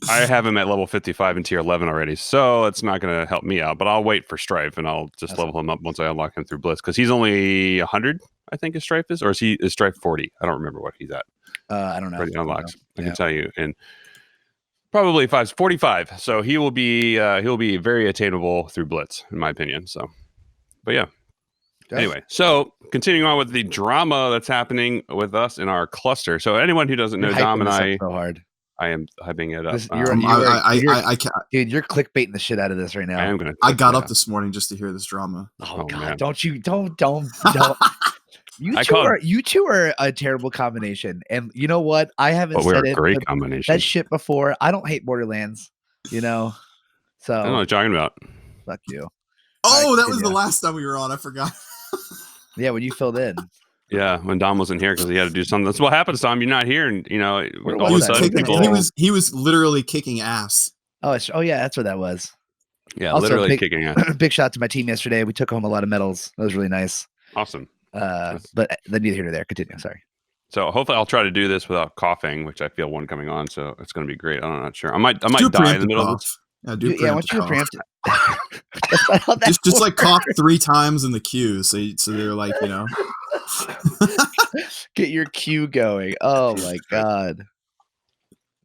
A: have him at level 55 and tier 11 already. So it's not going to help me out. But I'll wait for Strife and I'll just level him up once I unlock him through Blitz because he's only 100, I think, his Strife is, or is Strife 40? I don't remember what he's at.
B: I don't know.
A: But he unlocks. I can tell you and. Probably 45. So he'll be very attainable through Blitz, in my opinion. So, but yeah. Anyway, so continuing on with the drama that's happening with us in our cluster. So anyone who doesn't know Dom and I,
B: so hard.
A: I am hyping it up.
C: I can't.
B: Dude, you're clickbaiting the shit out of this right now.
A: I am gonna.
C: I got up this morning just to hear this drama.
B: Oh God!
A: Man.
B: Don't. You two are a terrible combination, and you know what? I haven't said
A: a great combination.
B: That shit before. I don't hate Borderlands, So
A: I don't know what you're talking about.
B: Fuck you.
C: Oh, that was the last time we were on. I forgot.
B: Yeah, when you filled in.
A: Yeah, when Dom wasn't here because he had to do something. That's what happens, Dom. You're not here, and all of a sudden
C: he was literally kicking ass.
B: Oh yeah, that's what that was.
A: Yeah, also, literally kicking ass.
B: Big shout out to my team yesterday. We took home a lot of medals. That was really nice.
A: Awesome.
B: But neither here nor there. Continue. Sorry.
A: So hopefully I'll try to do this without coughing, which I feel one coming on. So it's going to be great. I'm not sure. I might die in the middle of this.
C: Yeah,
B: once you're preempted.
C: just like cough 3 times in the queue. So they're like,
B: get your queue going. Oh my God.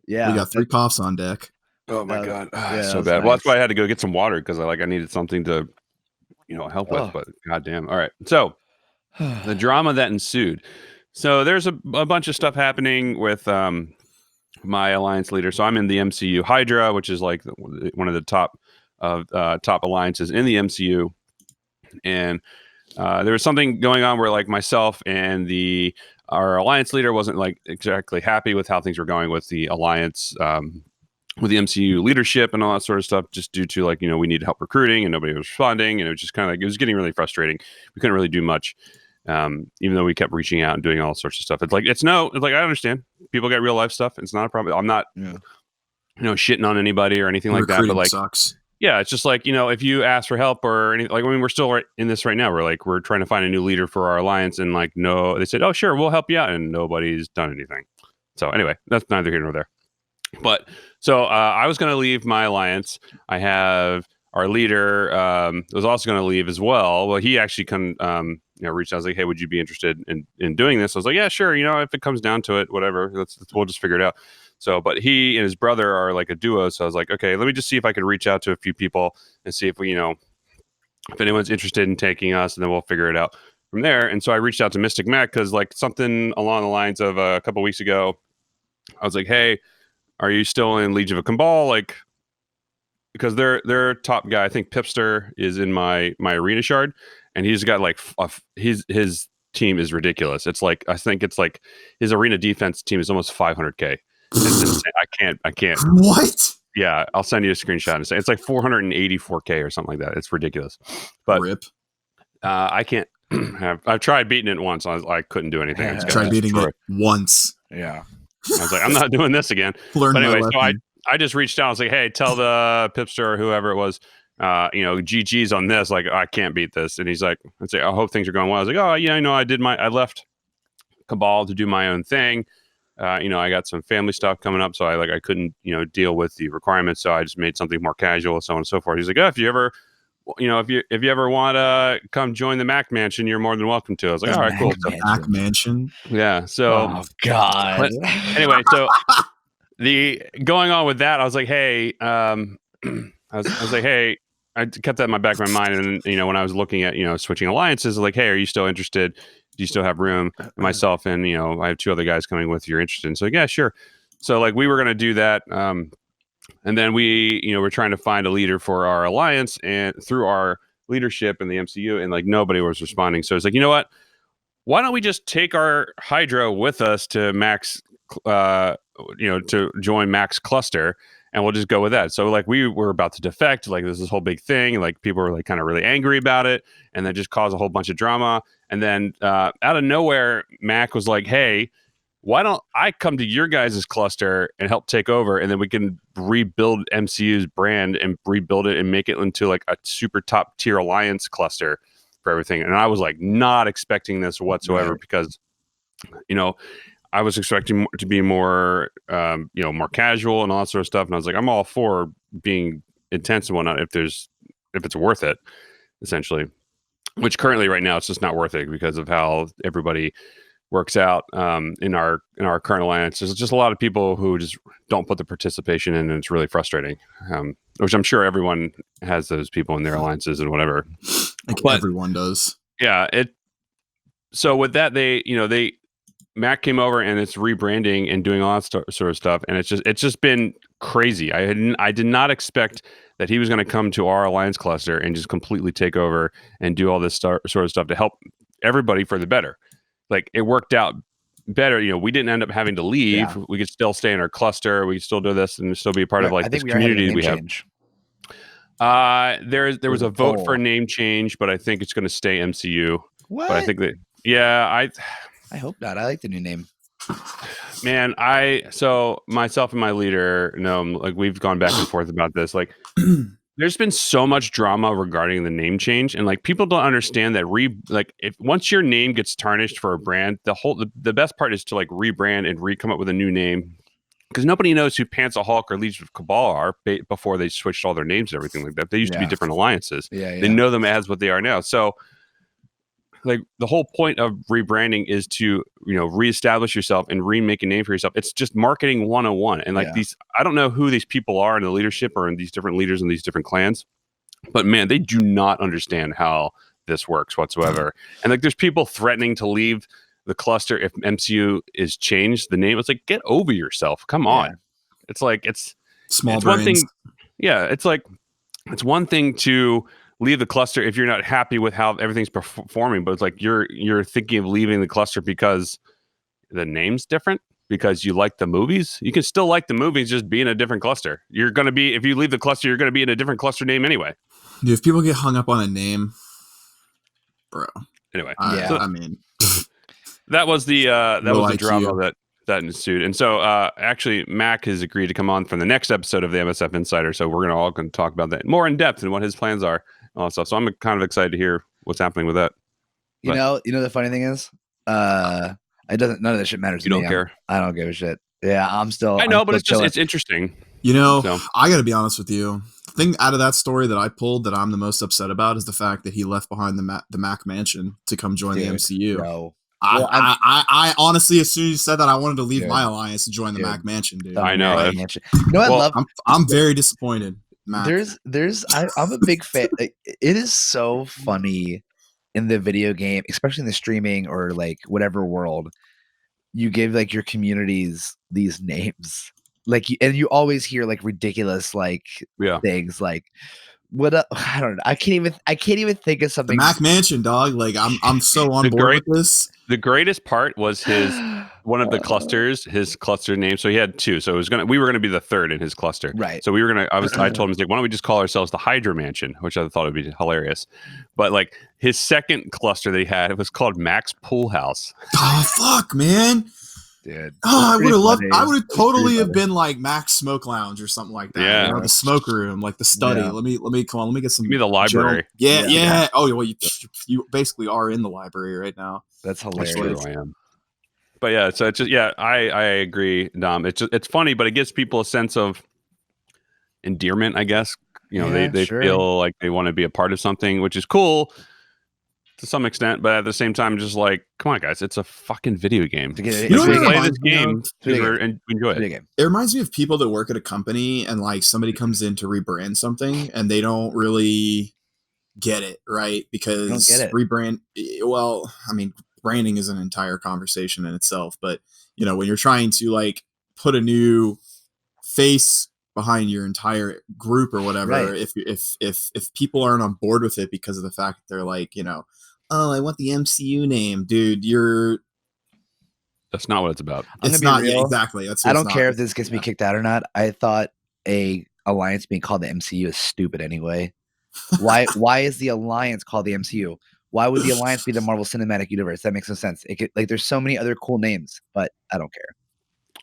B: Yeah.
C: We got 3 coughs on deck.
A: Oh my God. So bad. Nice. Well, that's why I had to go get some water because I needed something to, help with, but goddamn. All right. So the drama that ensued. So there's a bunch of stuff happening with my alliance leader. So I'm in the M.C.U Hydra, which is like one of the top alliances in the M.C.U. And there was something going on where myself and our alliance leader wasn't exactly happy with how things were going with the alliance, with the M.C.U leadership and all that sort of stuff, just due to we need help recruiting and nobody was responding, and it was just it was getting really frustrating. We couldn't really do much. Even though we kept reaching out and doing all sorts of stuff. It's like I understand people get real life stuff. It's not a problem. I'm not shitting on anybody or anything like that. But like
C: sucks.
A: Yeah, it's just like, if you ask for help or anything, like, I mean, we're still in this right now. We're trying to find a new leader for our alliance, and like, no, they said, oh, sure, we'll help you out, and nobody's done anything. So anyway, that's neither here nor there. But so I was going to leave my alliance. I have our leader was also going to leave as well. Well, he actually reached out. I was like, hey, would you be interested in doing this? I was like, yeah, sure. If it comes down to it, whatever, we'll just figure it out. So, but he and his brother are like a duo. So I was like, okay, let me just see if I can reach out to a few people and see if we, if anyone's interested in taking us, and then we'll figure it out from there. And so I reached out to Mystic Mac because like something along the lines of a couple weeks ago, I was like, hey, are you still in Legion of Cabal? Like, because their top guy, I think Pipster, is in my arena shard, and he's got like his team is ridiculous. It's like, I think it's like his arena defense team is almost 500k. It's insane. I can't.
C: What?
A: Yeah, I'll send you a screenshot and say it's like 484k or something like that. It's ridiculous. But
C: Rip.
A: I can't I've tried beating it once. I couldn't do anything.
C: I tried beating it once.
B: Yeah.
A: I was like, I'm not doing this again.
C: But
A: anyway, so I just reached out. I was like, hey, tell the Pipster or whoever it was, GG's on this. Like, I can't beat this. And he's like, I'd say, I hope things are going well. I was like, oh, yeah, I left Cabal to do my own thing. I got some family stuff coming up, so I couldn't, deal with the requirements. So I just made something more casual, so on and so forth. He's like, oh, if you ever want to come join the Mac Mansion, you're more than welcome to. I was like, all right, cool.
C: The Mac Mansion.
A: Yeah. So,
B: oh God.
A: Anyway, so the going on with that, I was like, hey, I was like, hey, I kept that in my back of my mind, and when I was looking at switching alliances, like, hey, are you still interested? Do you still have room? And myself and I have two other guys coming with. You're interested? And so yeah, sure. So like we were gonna do that, and then we're trying to find a leader for our alliance, and through our leadership in the MCU, and like nobody was responding. So it's like, you know what? Why don't we just take our Hydra with us to Max, to join Max Cluster, and we'll just go with that. So like we were about to defect, like there's this whole big thing, and like people were like kind of really angry about it, and then just caused a whole bunch of drama. And then out of nowhere, Mac was like, hey, why don't I come to your guys' cluster and help take over, and then we can rebuild MCU's brand and rebuild it and make it into like a super top tier alliance cluster for everything. And I was like not expecting this whatsoever, because I was expecting to be more more casual and all that sort of stuff. And I was like, I'm all for being intense and whatnot if it's worth it, essentially. Which currently right now it's just not worth it because of how everybody works out in our current alliance. There's just a lot of people who just don't put the participation in, and it's really frustrating. Which I'm sure everyone has those people in their alliances and whatever.
C: Everyone does. Yeah.
A: So with that, Mac came over and it's rebranding and doing all that sort of stuff, and it's just been crazy. I did not expect that he was going to come to our alliance cluster and just completely take over and do all this sort of stuff to help everybody for the better. Like it worked out better. We didn't end up having to leave. Yeah. We could still stay in our cluster. We could still do this and still be a part of like this community we have. There was a vote for a name change, but I think it's going to stay MCU.
B: What?
A: But I think that
B: I hope not. I like the new name.
A: Man, so myself and my leader, like we've gone back and forth about this. Like, there's been so much drama regarding the name change, and like people don't understand that if once your name gets tarnished for a brand, the best part is to like rebrand and come up with a new name, because nobody knows who Pants of Hulk or Legion of Cabal are before they switched all their names and everything like that. They used to be different alliances.
B: Yeah.
A: They know them as what they are now. So like the whole point of rebranding is to reestablish yourself and remake a name for yourself. It's just marketing 101. And like I don't know who these people are in the leadership or in these different leaders in these different clans, but man, they do not understand how this works whatsoever. And like there's people threatening to leave the cluster if MCU is changed the name. It's like, get over yourself, come on. It's like it's
C: small
A: one thing. It's like it's one thing to leave the cluster if you're not happy with how everything's performing, but it's like you're thinking of leaving the cluster because the name's different, because you like the movies. You can still like the movies, just be in a different cluster. You're going to be, if you leave the cluster, you're going to be in a different cluster name anyway.
C: Dude, if people get hung up on a name, bro.
A: Anyway,
B: Yeah.
C: I mean,
A: that was the
C: Low
A: drama
C: IQ.
A: that ensued. And so actually Mac has agreed to come on for the next episode of the MSF Insider. So we're all going to talk about that more in depth and what his plans are and all that stuff. So I'm kind of excited to hear what's happening with that.
B: You know, the funny thing is, it doesn't. None of this shit matters
A: You
B: to me.
A: don't care.
B: I don't give a shit. Yeah, I'm still.
A: I know, but
B: chilling.
A: it's interesting.
C: You know,
A: So.
C: I got to be honest with you. The thing out of that story that I pulled that I'm the most upset about is the fact that he left behind the Mac mansion to come join the MCU.
B: Bro.
C: I honestly, as soon as you said that, I wanted to leave
B: Dude.
C: my alliance and join the Mac mansion, dude.
A: I know.
B: You know, I love.
C: I'm very disappointed. Mac.
B: I'm a big fan. It is so funny in the video game, especially in the streaming or like whatever world. You give like your communities these names, like, and you always hear like ridiculous like things like what I don't know. I can't even think of something.
C: The Mac Mansion, dog. Like I'm so on board with this.
A: The greatest part was one of the clusters, his cluster name. So he had two. So we were gonna be the third in his cluster.
B: Right.
A: So I told him, like, why don't we just call ourselves the Hydra Mansion, which I thought would be hilarious. But like his second cluster that he had, it was called Max Pool House.
C: Oh fuck, man.
B: Dude.
C: Oh, I would have loved. I would have totally have been like Max Smoke Lounge or something like that.
A: Yeah,
C: you know, the smoke room, like the study.
B: Yeah.
C: Let me come on. Let me get some.
A: Give me the library.
C: Yeah. Oh, well, you basically are in the library right now.
B: That's hilarious.
A: That's true, I am. But yeah, so it's just I agree, Dom. It's funny, but it gives people a sense of endearment, I guess. You know, they feel like they want to be a part of something, which is cool to some extent, but at the same time, just like, come on, guys, it's a fucking video game.
C: You know what
A: play this game and enjoy it.
C: It reminds me of people that work at a company and like somebody comes in to rebrand something and they don't really get it, right? Because rebrand, well, I mean, branding is an entire conversation in itself, but you know, when you're trying to like put a new face behind your entire group or whatever,
B: right.
C: if people aren't on board with it because of the fact that they're like, you know, oh, I want the MCU name, dude,
A: that's not what it's about.
C: It's not exactly.
B: I don't care if this gets me kicked out or not. I thought a alliance being called the MCU is stupid anyway. Why is the alliance called the MCU? Why would the alliance be the Marvel Cinematic Universe? That makes no sense. There's so many other cool names, but I don't care.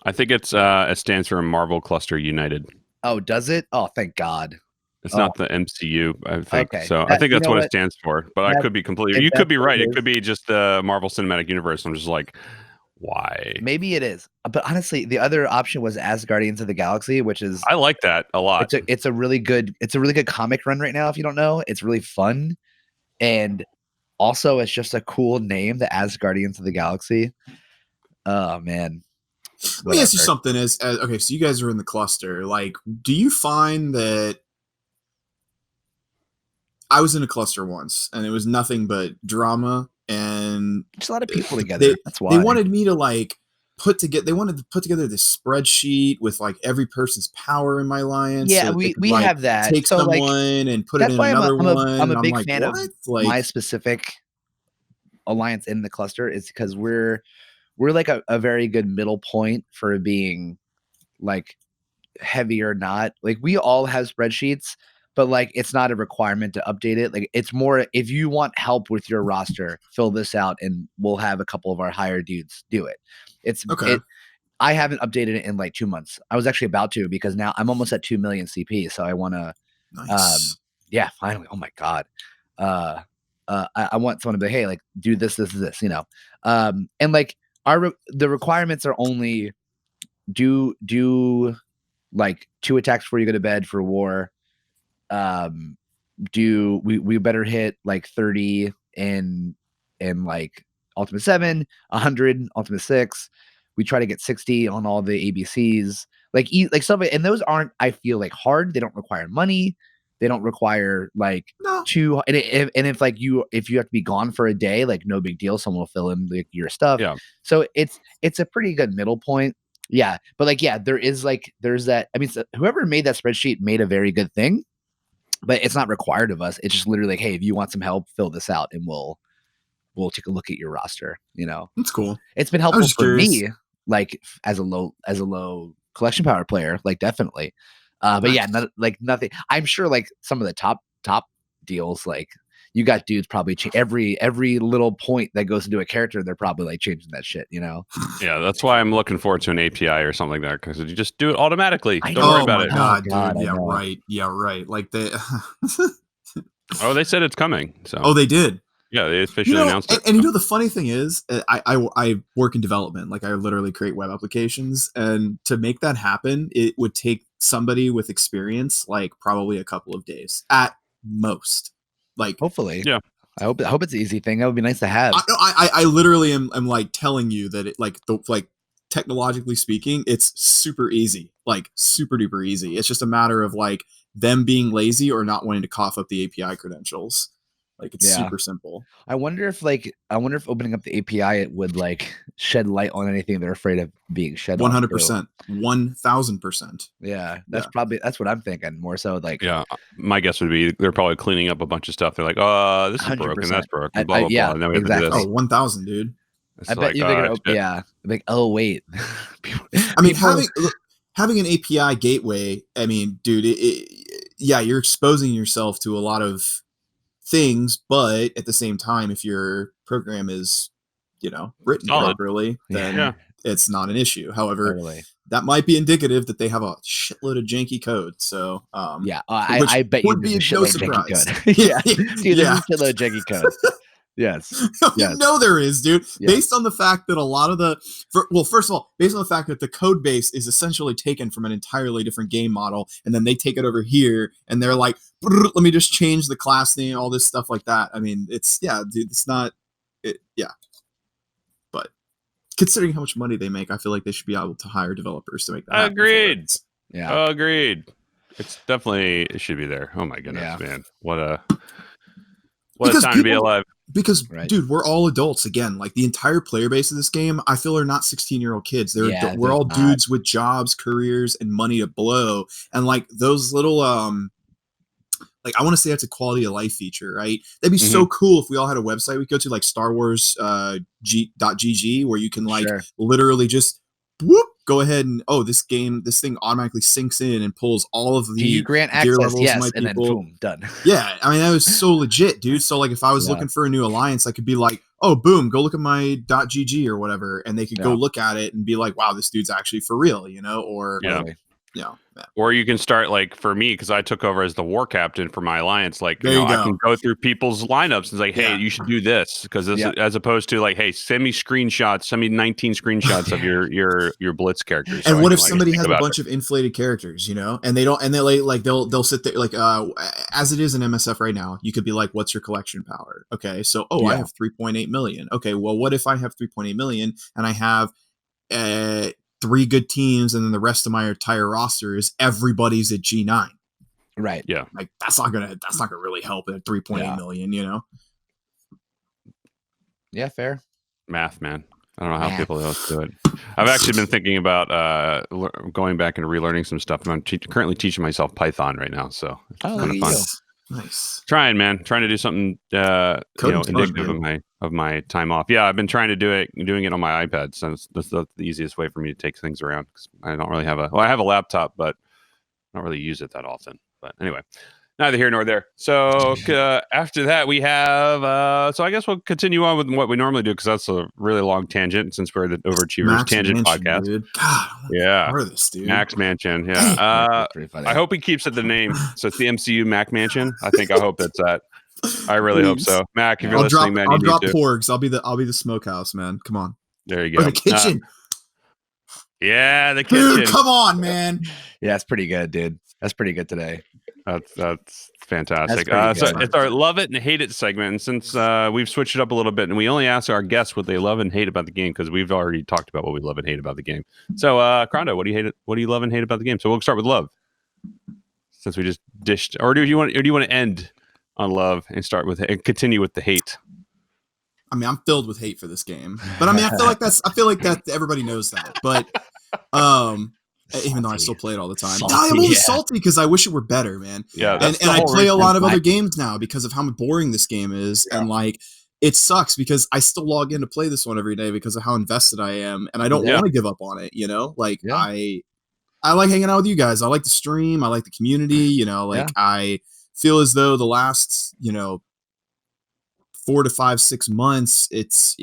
A: I think it stands for Marvel Cluster United.
B: Oh, does it? Oh, thank God.
A: It's not the MCU, I think.
B: Okay.
A: So I think that's what it stands for. But I could be completely. You could be right. It could be just the Marvel Cinematic Universe. I'm just like, why?
B: Maybe it is. But honestly, the other option was Asgardians of the Galaxy, which is
A: I like that a lot.
B: It's a really good comic run right now. If you don't know, it's really fun, and also it's just a cool name, the Asgardians of the Galaxy. Oh man.
C: Let me ask you something. As okay, so you guys are in the cluster. Like, do you find that I was in a cluster once, and it was nothing but drama and
B: just a lot of people together. That's why
C: they wanted me to like They wanted to put together this spreadsheet with like every person's power in my alliance.
B: Yeah,
C: so
B: we
C: like,
B: have that.
C: Take
B: so
C: someone
B: like,
C: and put it in another one.
B: I'm a big
C: like,
B: fan of my specific alliance in the cluster. Is because we're like a very good middle point for being like heavy or not. Like we all have spreadsheets, but like it's not a requirement to update it. Like it's more if you want help with your roster, fill this out and we'll have a couple of our higher dudes do it. It's okay. I haven't updated it in like 2 months. I was actually about to because now I'm almost at 2 million CP. So I want to, yeah, finally. Oh my God. I want someone to be, hey, like do this, you know? And like the requirements are only do like 2 attacks before you go to bed for war. We better hit like 30 in like Ultimate 7, 100 Ultimate 6. We try to get 60 on all the ABCs, like stuff. And those aren't, I feel like, hard. They don't require money. They don't require like and if like if you have to be gone for a day, like no big deal. Someone will fill in like your stuff.
A: Yeah.
B: So it's a pretty good middle point. Yeah. But like, yeah, there's that. I mean, whoever made that spreadsheet made a very good thing, but it's not required of us. It's just literally like, hey, if you want some help, fill this out and we'll take a look at your roster. You know,
C: that's cool.
B: It's been helpful for me, like as a low collection power player, like definitely. But yeah, nothing. I'm sure like some of the top deals. Like you got dudes probably every little point that goes into a character, they're probably like changing that shit, you know?
A: Yeah, that's why I'm looking forward to an API or something like that, because you just do it automatically.
B: I
A: Don't
B: know.
A: worry
C: Oh
A: about
C: my
A: it.
C: god,
B: Oh, God,
C: dude.
B: I
C: Yeah,
B: know.
C: right. Yeah, right. Like they.
A: Oh, they said it's coming. So
C: Oh, they did.
A: yeah, they officially announced it.
C: And you know the funny thing is, I work in development. Like I literally create web applications, and to make that happen, it would take somebody with experience, like probably a couple of days at most. Like
B: Hopefully.
A: Yeah.
B: I hope it's an easy thing. That would be nice to have.
C: I literally am like telling you that it like technologically speaking, it's super easy, like super duper easy. It's just a matter of like them being lazy or not wanting to cough up the API credentials. Like it's
B: Yeah.
C: super simple.
B: I wonder if opening up the API it would like shed light on anything they're afraid of being shed on.
C: 100%, 1000%.
B: Yeah, that's what I'm thinking. More so like
A: Yeah, my guess would be they're probably cleaning up a bunch of stuff. They're like, this is broken,
B: 100%.
A: that's broken, blah blah
B: yeah,
A: blah, and then we have to do
B: exactly.
A: this.
C: Oh, 1000, dude.
A: It's
B: I bet
A: like,
B: you they're gonna
A: shit.
B: yeah. Like, oh wait.
C: I mean,
B: People-
C: having an API gateway, I mean, dude, yeah, you're exposing yourself to a lot of things, but at the same time, if your program is, written
A: Solid.
C: properly, then
A: Yeah.
C: it's not an issue. However,
B: Totally.
C: that might be indicative that they have a shitload of janky code. So,
B: Yeah,
C: which
B: I bet you
C: would
B: there's
C: be
B: a
C: no
B: shitload of janky
C: surprise.
B: code. Yeah, dude,
C: Yeah.
B: there's a shitload of janky code. Yes.
C: You
B: Yes.
C: know there is, dude.
B: Yeah.
C: Based on the fact that a lot of first of all, based on the fact that the code base is essentially taken from an entirely different game model, and then they take it over here, and they're like, let me just change the class name, all this stuff like that. I mean, dude, it's not, yeah. But considering how much money they make, I feel like they should be able to hire developers to make that happen.
A: Agreed.
B: Yeah.
A: Agreed. It should be there. Oh my goodness,
B: Yeah.
A: man. What a
C: Because
A: time to be alive.
C: Because,
B: Right.
C: dude, we're all adults again. Like the entire player base of this game, I feel are not 16-year-old kids. We're
B: they're
C: all
B: not.
C: dudes with jobs, careers, and money to blow. And like those little, like I want to say that's a quality of life feature, right? That'd be so cool if we all had a website we go to, like Star Wars .gg, where you can like
B: Sure.
C: literally just whoop, go ahead and this thing automatically syncs in and pulls all of
B: Do you
C: the
B: grant
C: gear
B: access?
C: levels of
B: Yes,
C: my
B: and then
C: people.
B: boom, done.
C: Yeah, I mean that was so legit, dude. So like if I was
B: Yeah.
C: looking for a new alliance, I could be like, oh boom, go look at my .gg or whatever, and they could go
B: Yeah.
C: look at it and be like, wow, this dude's actually for real, or
A: Yeah.
B: Totally.
C: yeah.
A: Or you can start, like, for me, because I took over as the war captain for my alliance. Like,
C: There you
A: I
C: go.
A: can go through people's lineups and it's like, hey,
C: Yeah.
A: you should do this, because this
B: Yeah.
A: is, as opposed to like, hey, send me screenshots, send me 19 screenshots of your blitz characters. so
C: And
A: I
C: what
A: can,
C: if
A: like,
C: somebody
A: think
C: has a
A: about
C: bunch of inflated characters, and they don't, and they'll sit there like as it is in MSF right now, you could be like, what's your collection power? Okay, so I
B: Yeah.
C: have 3.8 million. Okay, well, what if I have 3.8 million and I have 3 good teams, and then the rest of my entire roster is everybody's at G9?
B: Right.
A: Yeah.
C: Like that's not gonna really help at 3.8
B: Yeah.
C: million,
B: Yeah, fair.
A: math, man. I don't know how
B: Math.
A: people else do it. I've actually been thinking about going back and relearning some stuff. I'm currently teaching myself Python right now, so it's
B: Oh,
A: kind
B: look
A: of
B: at
A: fun.
B: you.
C: Nice.
A: Trying to do something
C: Coding's fun,
A: indicative
C: man.
A: of my time off. Yeah, I've been trying to doing it on my iPad, so that's the easiest way for me to take things around, because I don't really have I have a laptop, but I don't really use it that often. But anyway, neither here nor there. So after that, we have so I guess we'll continue on with what we normally do, because that's a really long tangent since we're the Overachievers
C: Max
A: Tangent
C: Mansion,
A: podcast.
C: dude. God,
A: Yeah.
C: part of this, dude.
A: Max Mansion, yeah.
C: Dang.
B: That's pretty funny.
A: I hope he keeps it the name. So it's the MCU Mac Mansion. I hope that's that. I really hope so. Mac, if you're
C: I'll drop
A: listening, man, you
C: drop
A: need to.
C: porgs. I'll be the smokehouse, man. Come on.
A: There you
C: Or
A: go.
C: the kitchen.
A: Yeah, the
C: Dude,
A: kitchen.
C: come on, man.
B: Yeah, it's pretty good, dude. That's pretty good today.
A: That's fantastic.
B: That's pretty
A: So
B: good.
A: it's our love it and hate it segment. And since we've switched it up a little bit, and we only ask our guests what they love and hate about the game, because we've already talked about what we love and hate about the game. So, Crondo, what do you love and hate about the game? So we'll start with love, since we just dished. Or do you want to end on love and and continue with the hate?
C: I mean, I'm filled with hate for this game, but I mean, I feel like that everybody knows that. But even though I still play it all the time,
B: Salty,
C: I'm only
B: yeah.
C: salty because I wish it were better, man.
A: Yeah,
C: And
A: the
C: I
A: whole
C: play a
A: reason.
C: lot of other games now because of how boring this game is, and like it sucks because I still log in to play this one every day because of how invested I am, and I don't
A: Yeah.
C: want to give up on it. Like
B: Yeah.
C: I like hanging out with you guys. I like the stream. I like the community. Like
B: Yeah.
C: feel as though the last, 4 to 5, 6 months, it's,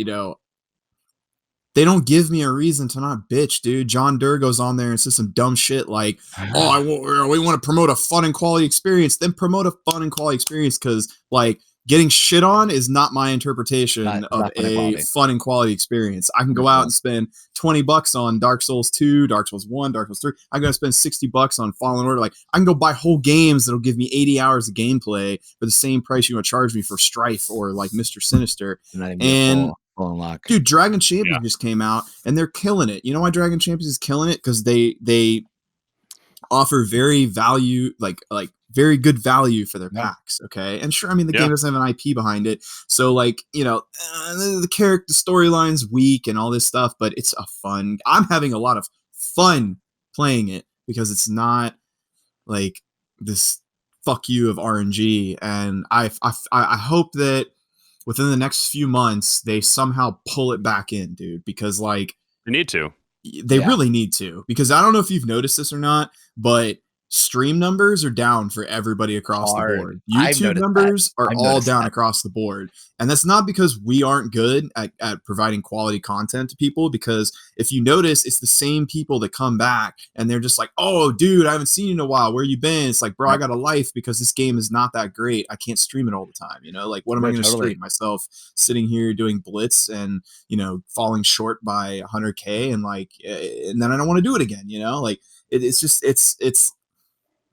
C: they don't give me a reason to not bitch, dude. John Durr goes on there and says some dumb shit like, "Oh, we want to promote a fun and quality experience." Then promote a fun and quality experience, because like getting shit on is not my interpretation of
B: not fun and
C: a
B: quality.
C: fun and quality experience. I can go out and spend $20 on Dark Souls 2, Dark Souls 1, Dark Souls 3. I'm gonna spend $60 on Fallen Order. Like, I can go buy whole games that'll give me 80 hours of gameplay for the same price you want to charge me for Strife or like Mr. Sinister. And
B: full unlock.
C: dude, Dragon Champions just came out and they're killing it. You know why Dragon Champions is killing it? Because they offer very very good value for their packs. Okay, and sure, I mean the game doesn't have an IP behind it, so like the character storyline's weak and all this stuff, but it's a fun. I'm having a lot of fun playing it because it's not like this fuck you of RNG, and I hope that within the next few months they somehow pull it back in, dude, because like
A: they need to.
C: They really need to, because I don't know if you've noticed this or not, but stream numbers are down for everybody across the board. YouTube numbers are all down across the board. And that's not because we aren't good at providing quality content to people, because if you notice, it's the same people that come back and they're just like, "Oh, dude, I haven't seen you in a while. Where you been?" It's like, bro, I got a life because this game is not that great. I can't stream it all the time. Like, what am I going to stream? Myself sitting here doing Blitz and, falling short by 100K, and like, and then I don't want to do it again, like it's just, it's,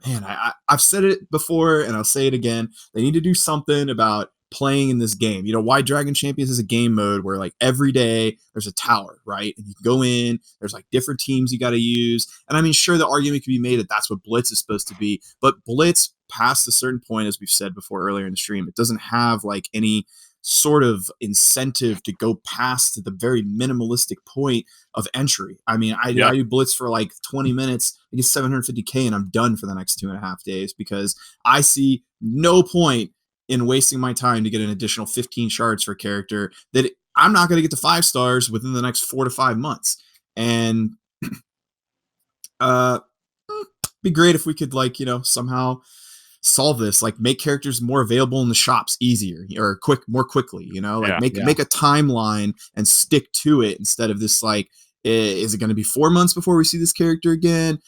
C: man, I've said it before and I'll say it again. They need to do something about playing in this game. Why Dragon Champions is a game mode where like every day there's a tower, right? And you can go in, there's like different teams you got to use. And I mean, sure, the argument could be made that that's what Blitz is supposed to be, but Blitz past a certain point, as we've said before earlier in the stream, it doesn't have like any sort of incentive to go past the very minimalistic point of entry. I mean, I do Blitz for like 20 minutes, I get 750K, and I'm done for the next 2.5 days, because I see no point in wasting my time to get an additional 15 shards for a character that I'm not going to get to 5 stars within the next 4 to 5 months. And be great if we could somehow solve this, like make characters more available in the shops easier or more quickly, make a timeline and stick to it, instead of this like, is it going to be 4 months before we see this character again?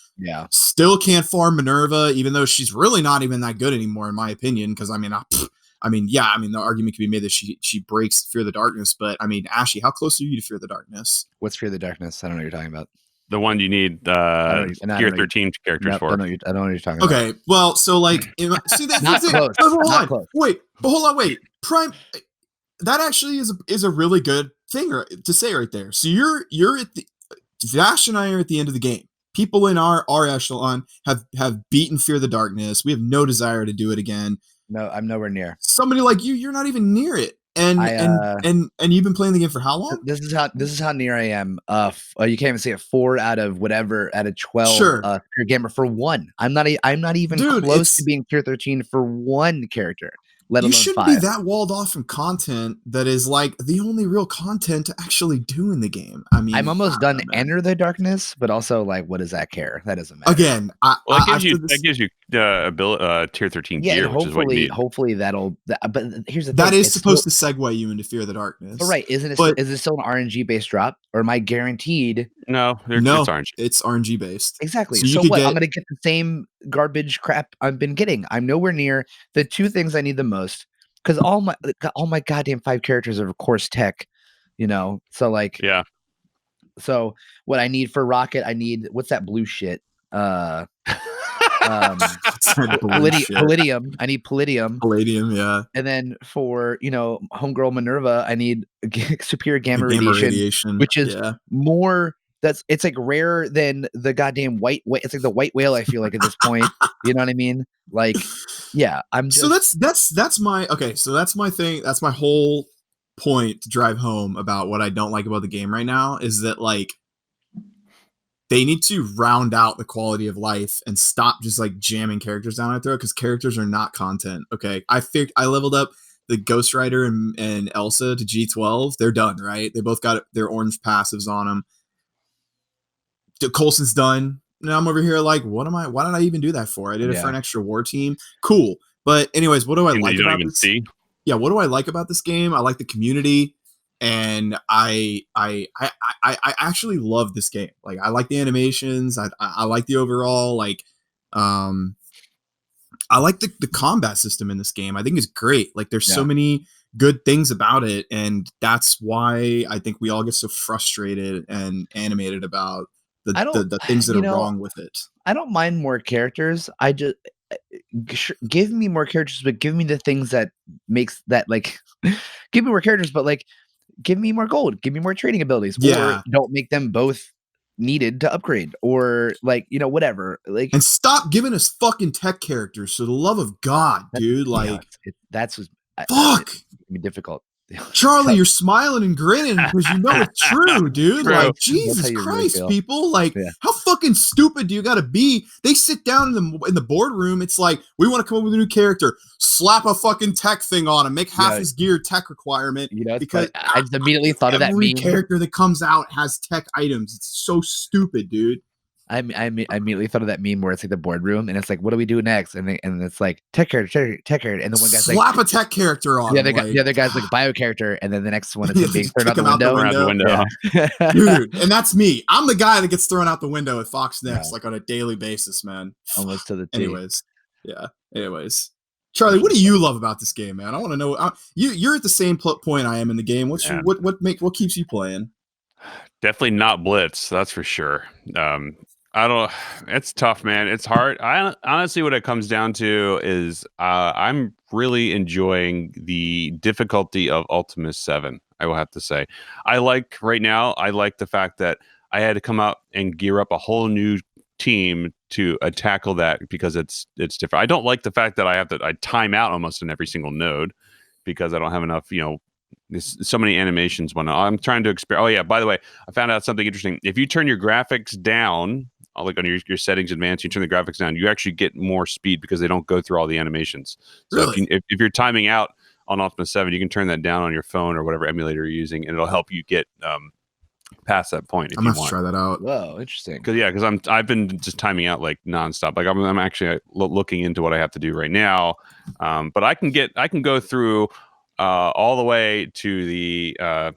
C: Still can't farm Minerva, even though she's really not even that good anymore, in my opinion, because the argument can be made that she breaks Fear the Darkness, but I mean, Ashy, how close are you to Fear the Darkness?
B: What's Fear the Darkness? I don't know what you're talking about.
A: The one you need tier 13 characters for.
B: I don't know what you're talking about.
C: Okay, well, so like, see, that's
B: not close. Not close.
C: Wait. Prime. That actually is a really good thing to say right there. So you're at the Vash and I are at the end of the game. People in our echelon have beaten Fear the Darkness. We have no desire to do it again.
B: No, I'm nowhere near.
C: Somebody like you're not even near it. And you've been playing the game for how long?
B: This is how near I am. You can't even say a 4 out of 12.
C: Sure.
B: Pure gamer for 1. I'm not even close to being tier 13 for 1 character. Let alone 5.
C: You shouldn't be that walled off from content that is like the only real content to actually do in the game. I mean,
B: I'm almost done Enter the Darkness, but also like, what does that care? That doesn't matter.
C: Again,
A: that gives you tier 13 gear, which is what you need.
B: Hopefully that'll. But here's the thing:
C: that is supposed to segue you into Fear the Darkness.
B: But right? Is it still an RNG based drop, or am I guaranteed?
A: No, it's RNG.
C: It's RNG based.
B: Exactly. So what? I'm going to get the same garbage crap I've been getting. I'm nowhere near the 2 things I need the most, because all my goddamn 5 characters are of course tech, So like, So what I need for Rocket, I need what's that blue shit? Palladium. I need Palladium.
C: Yeah.
B: And then for Homegirl Minerva, I need superior gamma radiation, which is more. It's like rarer than the goddamn white. It's like the white whale. I feel like at this point, you know what I mean? Like, yeah, I'm. Just,
C: so that's my So that's my thing. That's my whole point to drive home about what I don't like about the game right now, is that like they need to round out the quality of life and stop just like jamming characters down our throat, because characters are not content. Okay, I leveled up the Ghost Rider and Elsa to G12. They're done, right? They both got their orange passives on them. Coulson's done. Now I'm over here like, why did I even do that for? I did it for an extra war team. Cool. But anyways, what do I
A: And
C: like
A: you don't
C: about
A: even
C: this?
A: see.
C: Yeah, what do I like about this game? I like the community, and I actually love this game. Like, I like the animations. I like the overall like I like the combat system in this game. I think it's great. Like, there's so many good things about it, and that's why I think we all get so frustrated and animated about the things that are wrong with it.
B: I don't mind more characters. I just give me more characters, but give me the things that makes that like give me more characters, but like give me more gold, give me more trading abilities,
C: Yeah.
B: or don't make them both needed to upgrade, or like whatever. Like
C: And stop giving us fucking tech characters, for the love of God, dude. Like,
B: that's what's
C: fuck.
B: it's gonna be difficult.
C: Charlie, you're smiling and grinning because you know it's true, dude.
A: True.
C: Like,
B: That's
C: Jesus
B: how you really
C: Christ,
B: feel.
C: people. Like,
B: Yeah.
C: how fucking stupid do you got to be? They sit down in the boardroom. It's like, we want to come up with a new character. Slap a fucking tech thing on him. Make half his gear tech requirement.
B: Because I just immediately thought of that
C: every
B: meme.
C: character that comes out has tech items. It's so stupid, dude.
B: I immediately thought of that meme where it's like the boardroom, and it's like, what do we do next? And it's like tech character, and the one guy's
C: Slap
B: like,
C: a tech character on him.
B: the other guy's like bio character, and then the next one is him being
C: Just
B: thrown out
C: kick
B: the
C: him
B: window.
A: Out the window.
B: Yeah.
C: Dude, and that's me. I'm the guy that gets thrown out the window at Fox Next, like on a daily basis, man.
B: Almost to the T.
C: Anyways, Charlie, what do you love about this game, man? I want to know. You're at the same point I am in the game. What keeps you playing?
A: Definitely not blitz. That's for sure. I don't. It's tough, man. It's hard. Honestly, what it comes down to is I'm really enjoying the difficulty of Ultima 7. I will have to say, I like the fact that I had to come out and gear up a whole new team to tackle that, because it's different. I don't like the fact that I time out almost in every single node because I don't have enough, there's so many animations. I'm trying to experiment. Oh yeah, by the way, I found out something interesting. If you turn your graphics down, like on your settings advanced, you turn the graphics down, you actually get more speed because they don't go through all the animations. So
C: really?
A: if you're timing out on Ultima 7, you can turn that down on your phone or whatever emulator you're using, and it'll help you get past that point. If
C: I'm
A: you
C: gonna have to try that out.
B: Whoa, interesting.
A: Because I've been just timing out like nonstop. Like I'm actually looking into what I have to do right now. But I can go through all the way to the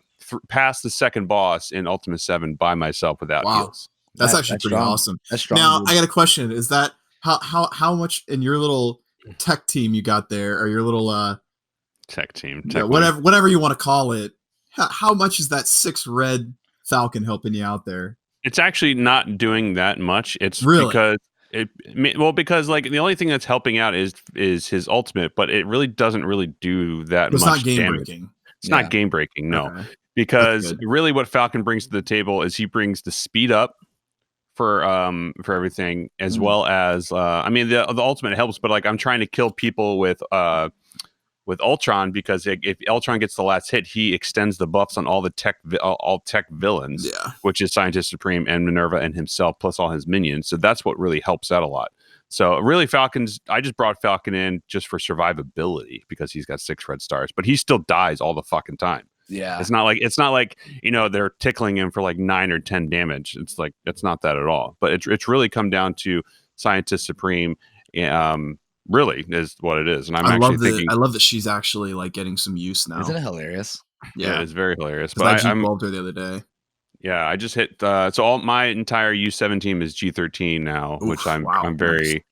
A: past the second boss in Ultima 7 by myself without heals.
C: That's actually pretty awesome.
B: That's strong.
C: Now, I got a question. Is that how much in your little tech team you got there, or your little
A: tech team,
C: whatever you want to call it? How much is that 6 red Falcon helping you out there?
A: It's actually not doing that much. It's
C: really
A: because like the only thing that's helping out is his ultimate, but it really doesn't really do that much.
C: It's not game
A: damage.
C: breaking.
A: It's not game breaking, no. Okay. Because really what Falcon brings to the table is he brings the speed up for everything, as well as the ultimate helps, but like I'm trying to kill people with Ultron, because if Ultron gets the last hit, he extends the buffs on all the tech villains, which is Scientist Supreme and Minerva and himself, plus all his minions. So that's what really helps out a lot. So really, I just brought Falcon in just for survivability because he's got 6 red stars, but he still dies all the fucking time.
B: Yeah,
A: it's not like they're tickling him for like 9 or 10 damage. It's like it's not that at all. But it's really come down to Scientist Supreme. Really is what it is, and I
C: love that she's actually like getting some use now.
B: Isn't it hilarious?
A: Yeah, it's very hilarious.
C: But I involved her the other day.
A: Yeah, I just hit. So all my entire U7 team is G13 now, which I'm very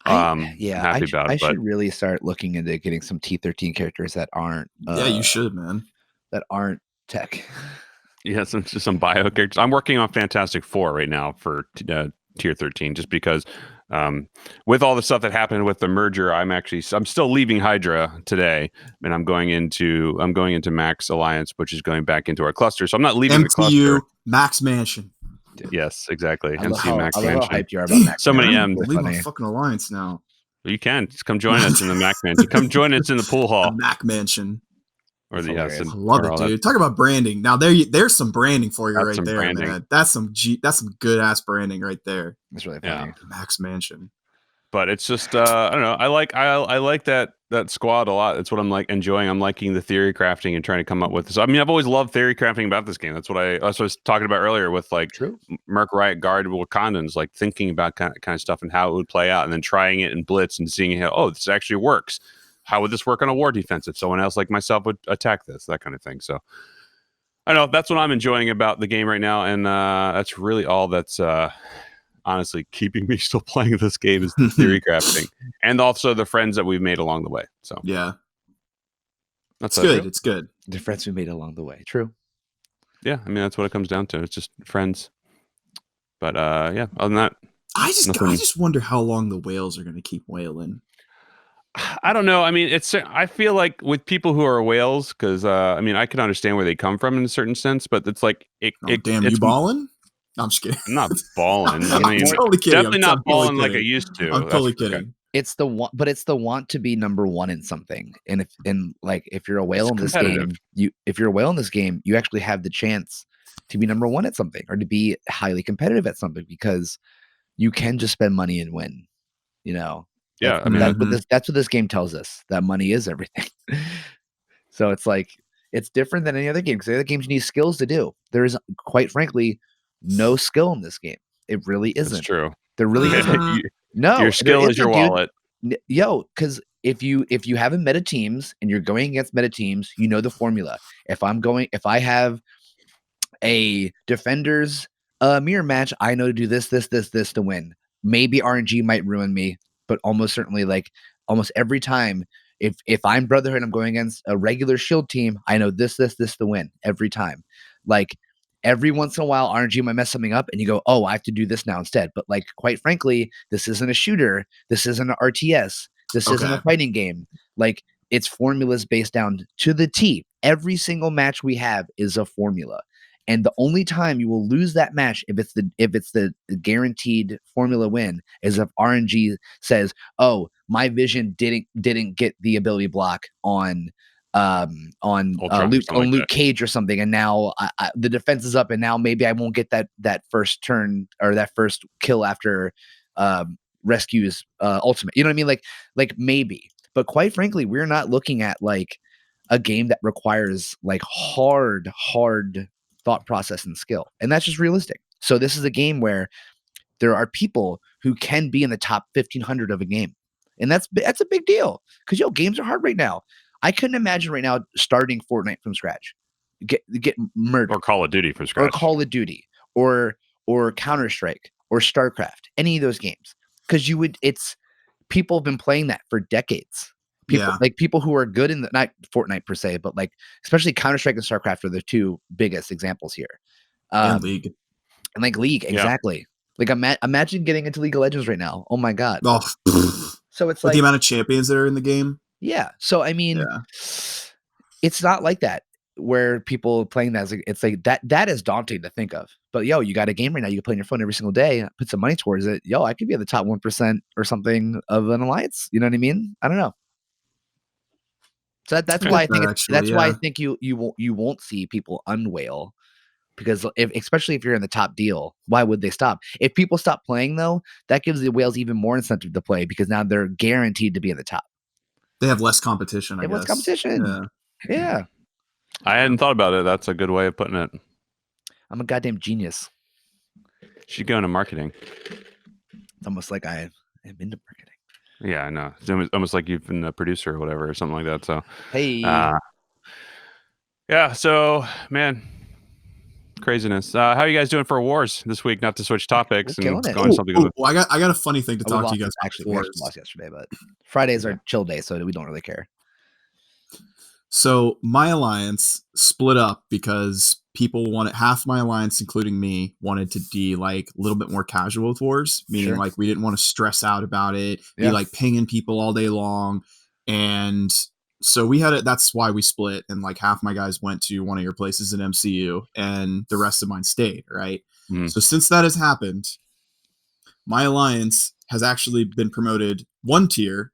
A: happy about.
B: I should really start looking into getting some T13 characters that aren't.
C: You should, man.
B: That aren't tech.
A: Yeah, some bio characters. I'm working on Fantastic Four right now for tier 13, just because with all the stuff that happened with the merger, I'm still leaving Hydra today, and I'm going into Max Alliance, which is going back into our cluster. So I'm not leaving
C: M.C.U
A: the cluster.
C: Max Mansion.
A: Yes, exactly.
B: M.C.U
A: Max
B: Mansion.
A: How
B: hyped you are about Max
A: so many
C: M's. Leave my fucking alliance now.
A: You can just come join us in the Mac Mansion. Come join us in the pool hall.
C: The Mac Mansion.
A: Or the
C: I love it, dude. Talk about branding. Now there's some branding for you right there, man. That's some good ass branding right there.
B: That's really funny.
C: Max Mansion.
A: but it's just I don't know. I like that squad a lot. That's what I'm like enjoying. I'm liking the theory crafting and trying to come up with this. I mean, I've always loved theory crafting about this game. That's what I was talking about earlier with like
B: True.
A: Merc Riot Guard Wakandans, like thinking about kind of stuff and how it would play out, and then trying it in Blitz and seeing how this actually works. How would this work on a war defense if someone else like myself would attack this? That kind of thing. So I don't know. That's what I'm enjoying about the game right now, and that's really all that's honestly keeping me still playing this game is the theory crafting, and also the friends that we've made along the way. So
C: Yeah,
A: that's
C: it's good.
A: True.
C: It's good.
B: The friends we made along the way. True.
A: Yeah, I mean that's what it comes down to. It's just friends. But yeah, other than that,
C: I just wonder how long the whales are going to keep whaling.
A: I don't know. I mean, I feel like with people who are whales, because I mean, I can understand where they come from in a certain sense, but it's like
C: damn, you balling? No, I'm just kidding.
A: I'm not balling. I mean,
C: I'm totally kidding.
A: Definitely not balling like I used to.
C: I'm totally kidding.
B: It's the want, but it's the want to be number one in something. And if you're a whale in this game, if you're a whale in this game, you actually have the chance to be number one at something or to be highly competitive at something because you can just spend money and win. You know.
A: Yeah,
B: I mean that's what this game tells us, that money is everything. So it's like it's different than any other game because the other games you need skills to do. There is, quite frankly, no skill in this game. It really isn't.
A: That's true.
B: There really isn't. No,
A: your skill is your wallet.
B: Yo, because if you haven't meta teams and you're going against meta teams, you know the formula. If I have a defender's mirror match, I know to do this to win. Maybe RNG might ruin me, but almost certainly, like almost every time, if I'm Brotherhood, I'm going against a regular shield team, I know this to win every time. Like every once in a while, RNG might mess something up, and you go, "Oh, I have to do this now instead." But like, quite frankly, this isn't a shooter. This isn't an RTS. This isn't a fighting game. Like it's formulas based down to the T. Every single match we have is a formula. And the only time you will lose that match if it's the guaranteed formula win is if RNG says, "Oh, my vision didn't get the ability block on Luke Cage or something, and now the defense is up, and now maybe I won't get that first turn or that first kill after Rescue's ultimate." You know what I mean? Like maybe, but quite frankly, we're not looking at like a game that requires like hard thought process and skill, and that's just realistic. So this is a game where there are people who can be in the top 1,500 of a game, and that's a big deal because games are hard right now. I couldn't imagine right now starting Fortnite from scratch, get murdered,
A: or Call of Duty from scratch,
B: or Call of Duty, or Counter-Strike, or StarCraft, any of those games, because people have been playing that for decades. People who are good in not Fortnite per se, but like especially Counter-Strike and StarCraft are the two biggest examples here.
C: And League.
B: And like League, exactly. Like imagine getting into League of Legends right now. Oh my God.
C: Oh,
B: so it's
C: like the amount of champions that are in the game.
B: Yeah. So I mean, it's not like that where people playing that. It's like that is daunting to think of. But you got a game right now you can play on your phone every single day, put some money towards it. I could be at the top 1% or something of an alliance. You know what I mean? I don't know. So that's why I think why I think you won't see people unwhale, because especially if you're in the top deal, why would they stop? If people stop playing though, that gives the whales even more incentive to play because now they're guaranteed to be in the top.
C: They have less competition. I guess.
B: Less competition. Yeah.
A: I hadn't thought about it. That's a good way of putting it.
B: I'm a goddamn genius.
A: Should go into marketing.
B: It's almost like I am into marketing.
A: Yeah, I know. It's almost like you've been a producer or whatever or something like that. So
B: hey,
A: yeah. So man, craziness. How are you guys doing for wars this week? Not to switch topics and go on something.
C: I got a funny thing to talk to you guys.
B: Actually, we lost yesterday, but Fridays are chill days, so we don't really care.
C: So my alliance split up because people wanted, half my alliance, including me, wanted to be like a little bit more casual with wars, meaning like we didn't want to stress out about it, be like pinging people all day long. And so we had it. That's why we split. And like half my guys went to one of your places in MCU and the rest of mine stayed. Right. So since that has happened, my alliance has actually been promoted one tier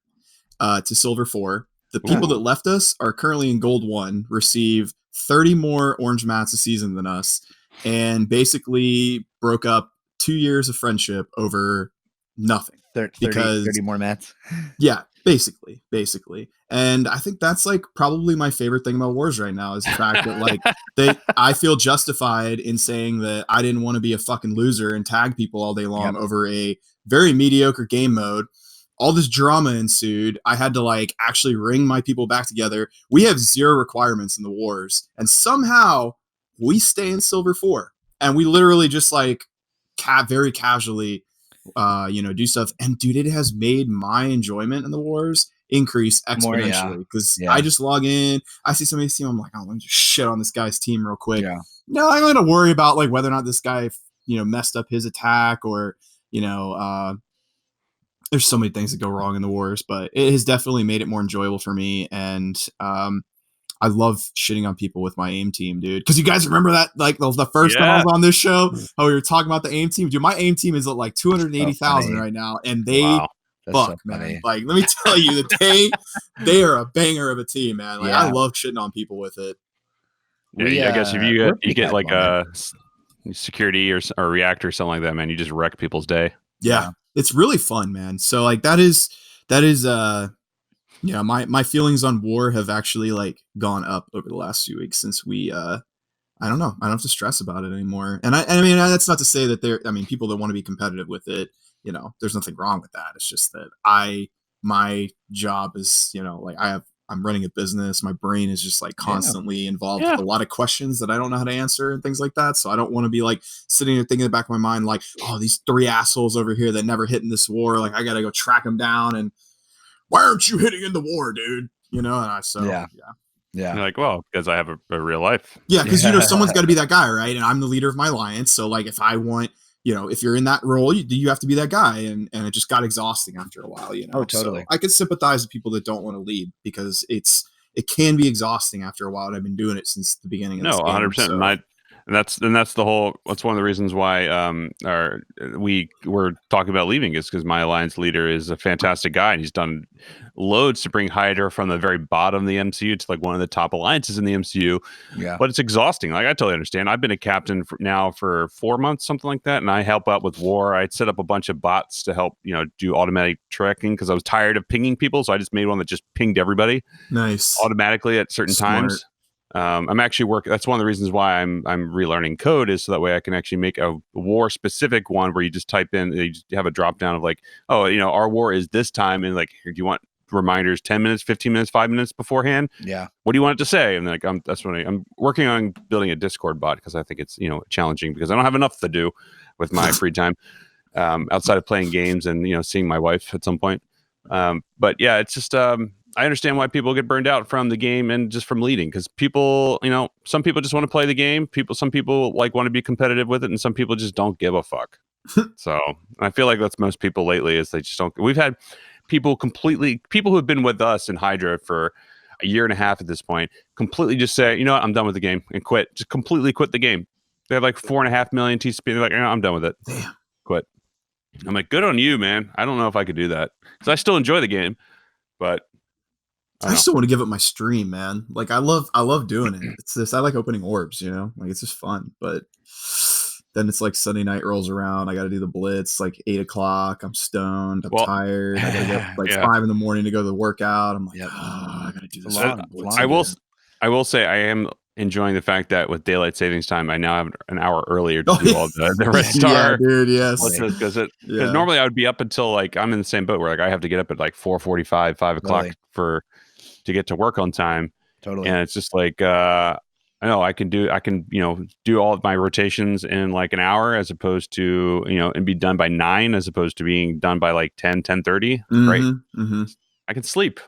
C: to Silver 4. The people that left us are currently in Gold 1, receive 30 more orange mats a season than us, and basically broke up 2 years of friendship over nothing.
B: 30 more mats.
C: Yeah, basically. And I think that's like probably my favorite thing about wars right now is the fact that like I feel justified in saying that I didn't want to be a fucking loser and tag people all day long over a very mediocre game mode. All this drama ensued. I had to like actually ring my people back together. We have 0 requirements in the wars, and somehow we stay in Silver 4. And we literally just like very casually do stuff. And dude, it has made my enjoyment in the wars increase exponentially because I just log in, I see somebody's team, I'm like, oh, let me just shit on this guy's team real quick. No, I'm gonna worry about like whether or not this guy messed up his attack or there's so many things that go wrong in the wars, but it has definitely made it more enjoyable for me. And I love shitting on people with my aim team, dude. Because you guys remember that, like the first time I was on this show, how we were talking about the aim team. Dude, my aim team is at like 280,000 right now, and they fuck, man. Like, let me tell you, that they are a banger of a team, man. Like, I love shitting on people with it.
A: Yeah, I guess if you get like a security or reactor or something like that, man, you just wreck people's day.
C: Yeah, it's really fun, man. So like that is my feelings on war have actually like gone up over the last few weeks since we I don't know, I don't have to stress about it anymore. And I mean that's not to say that people that want to be competitive with it, there's nothing wrong with that. It's just that my job is, like I'm running a business. My brain is just like constantly involved with a lot of questions that I don't know how to answer and things like that. So I don't want to be like sitting there thinking in the back of my mind, like, oh, these 3 assholes over here that never hit in this war. Like I got to go track them down. And why aren't you hitting in the war, dude? And
A: You're like, well, because I have a real life.
C: Yeah. Cause someone's got to be that guy. Right. And I'm the leader of my alliance. So like, if I want, if you're in that role, you have to be that guy. And it just got exhausting after a while, Oh, totally. So I could sympathize with people that don't want to lead because it can be exhausting after a while. And I've been doing it since the beginning of this game.
A: 100%.
C: So.
A: And that's the whole. That's one of the reasons why we were talking about leaving is because my alliance leader is a fantastic guy and he's done loads to bring Hydra from the very bottom of the MCU to like one of the top alliances in the MCU. Yeah, but it's exhausting. Like I totally understand. I've been a captain for 4 months, something like that, and I help out with war. I set up a bunch of bots to help do automatic tracking because I was tired of pinging people, so I just made one that just pinged everybody automatically at certain times. I'm actually working. That's one of the reasons why I'm relearning code is so that way I can actually make a war specific one where you just type in, you just have a drop down of like, oh, our war is this time. And like, here, do you want reminders 10 minutes, 15 minutes, 5 minutes beforehand? Yeah. What do you want it to say? And like, that's when I'm working on building a Discord bot because I think it's, challenging because I don't have enough to do with my free time outside of playing games and, seeing my wife at some point. But yeah, it's just, I understand why people get burned out from the game and just from leading because people, some people just want to play the game. Some people like want to be competitive with it, and some people just don't give a fuck. So I feel like that's most people lately is they just don't. We've had people who have been with us in Hydra for a year and a half at this point, completely just say, you know what, I'm done with the game and quit. Just completely quit the game. They have like 4.5 million TCP. They're like, I'm done with it. Damn. Quit. I'm like, good on you, man. I don't know if I could do that because I still enjoy the game, but.
C: I still want to give up my stream, man. Like I love doing it. It's just I like opening orbs, like it's just fun. But then it's like Sunday night rolls around. I got to do the blitz like 8 o'clock. I'm stoned. I'm tired. I got to get like 5 in the morning to go to the workout. I'm like, I got to do this.
A: I will say I am enjoying the fact that with daylight savings time, I now have an hour earlier to do all the Red Star.
C: Yeah, dude, yes.
A: Because normally I would be up until like I'm in the same boat where like I have to get up at like 4:45, 5 o'clock to get to work on time. Totally. And it's just like I know I can do all of my rotations in like an hour as opposed to and be done by 9 as opposed to being done by like 10:30. Right. Mm-hmm. I can sleep.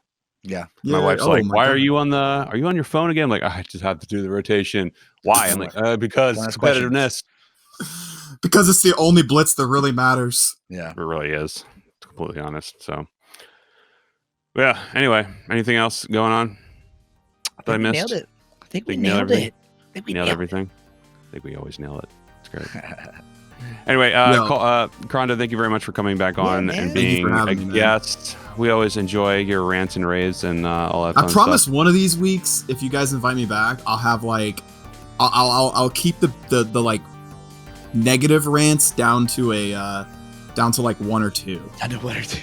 A: Yeah. My wife's like, why are you on your phone again? I'm like, I just have to do the rotation. Why? I'm like, because competitiveness.
C: Because it's the only blitz that really matters.
A: Yeah. It really is. To be completely honest. So yeah. Anyway, anything else going on that I missed?
B: Nailed it. I think we nailed it.
A: I think we nailed everything. I think we always nail it. It's great. Anyway, Crondo, thank you very much for coming back on and being a guest. We always enjoy your rants and raves and all that fun
C: stuff. I promise one of these weeks, if you guys invite me back, I'll have like, I'll keep the like negative rants down to a down to like 1 or 2.
B: Down to 1 or 2.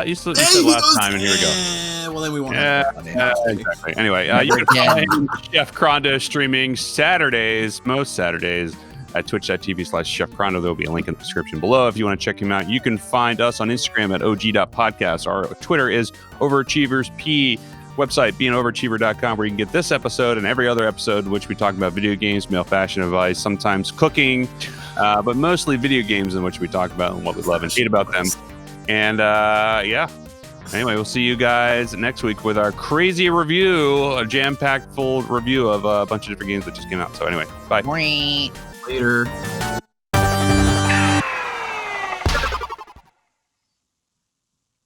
A: You said last time, and here we go.
C: Well, then we won't.
A: Exactly. Anyway, you can find ChefCrondo streaming Saturdays, most Saturdays, at twitch.tv/ChefCrondo. There will be a link in the description below if you want to check him out. You can find us on Instagram at og.podcast. Our Twitter is overachieversp. Website beingoverachiever.com, where you can get this episode and every other episode in which we talk about video games, male fashion advice, sometimes cooking, but mostly video games in which we talk about and what we love and hate about them. And yeah. Anyway, we'll see you guys next week with our crazy review, a jam-packed full review of a bunch of different games that just came out. So anyway, bye.
C: Later.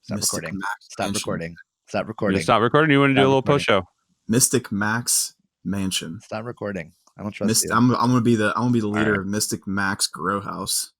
B: Stop recording. Stop
C: Mansion.
B: recording. Stop recording.
A: Stop recording. You want to do a little post show?
C: Mystic Max Mansion.
B: Stop recording. I don't trust you.
C: I'm gonna be the leader of Mystic Max Grow House.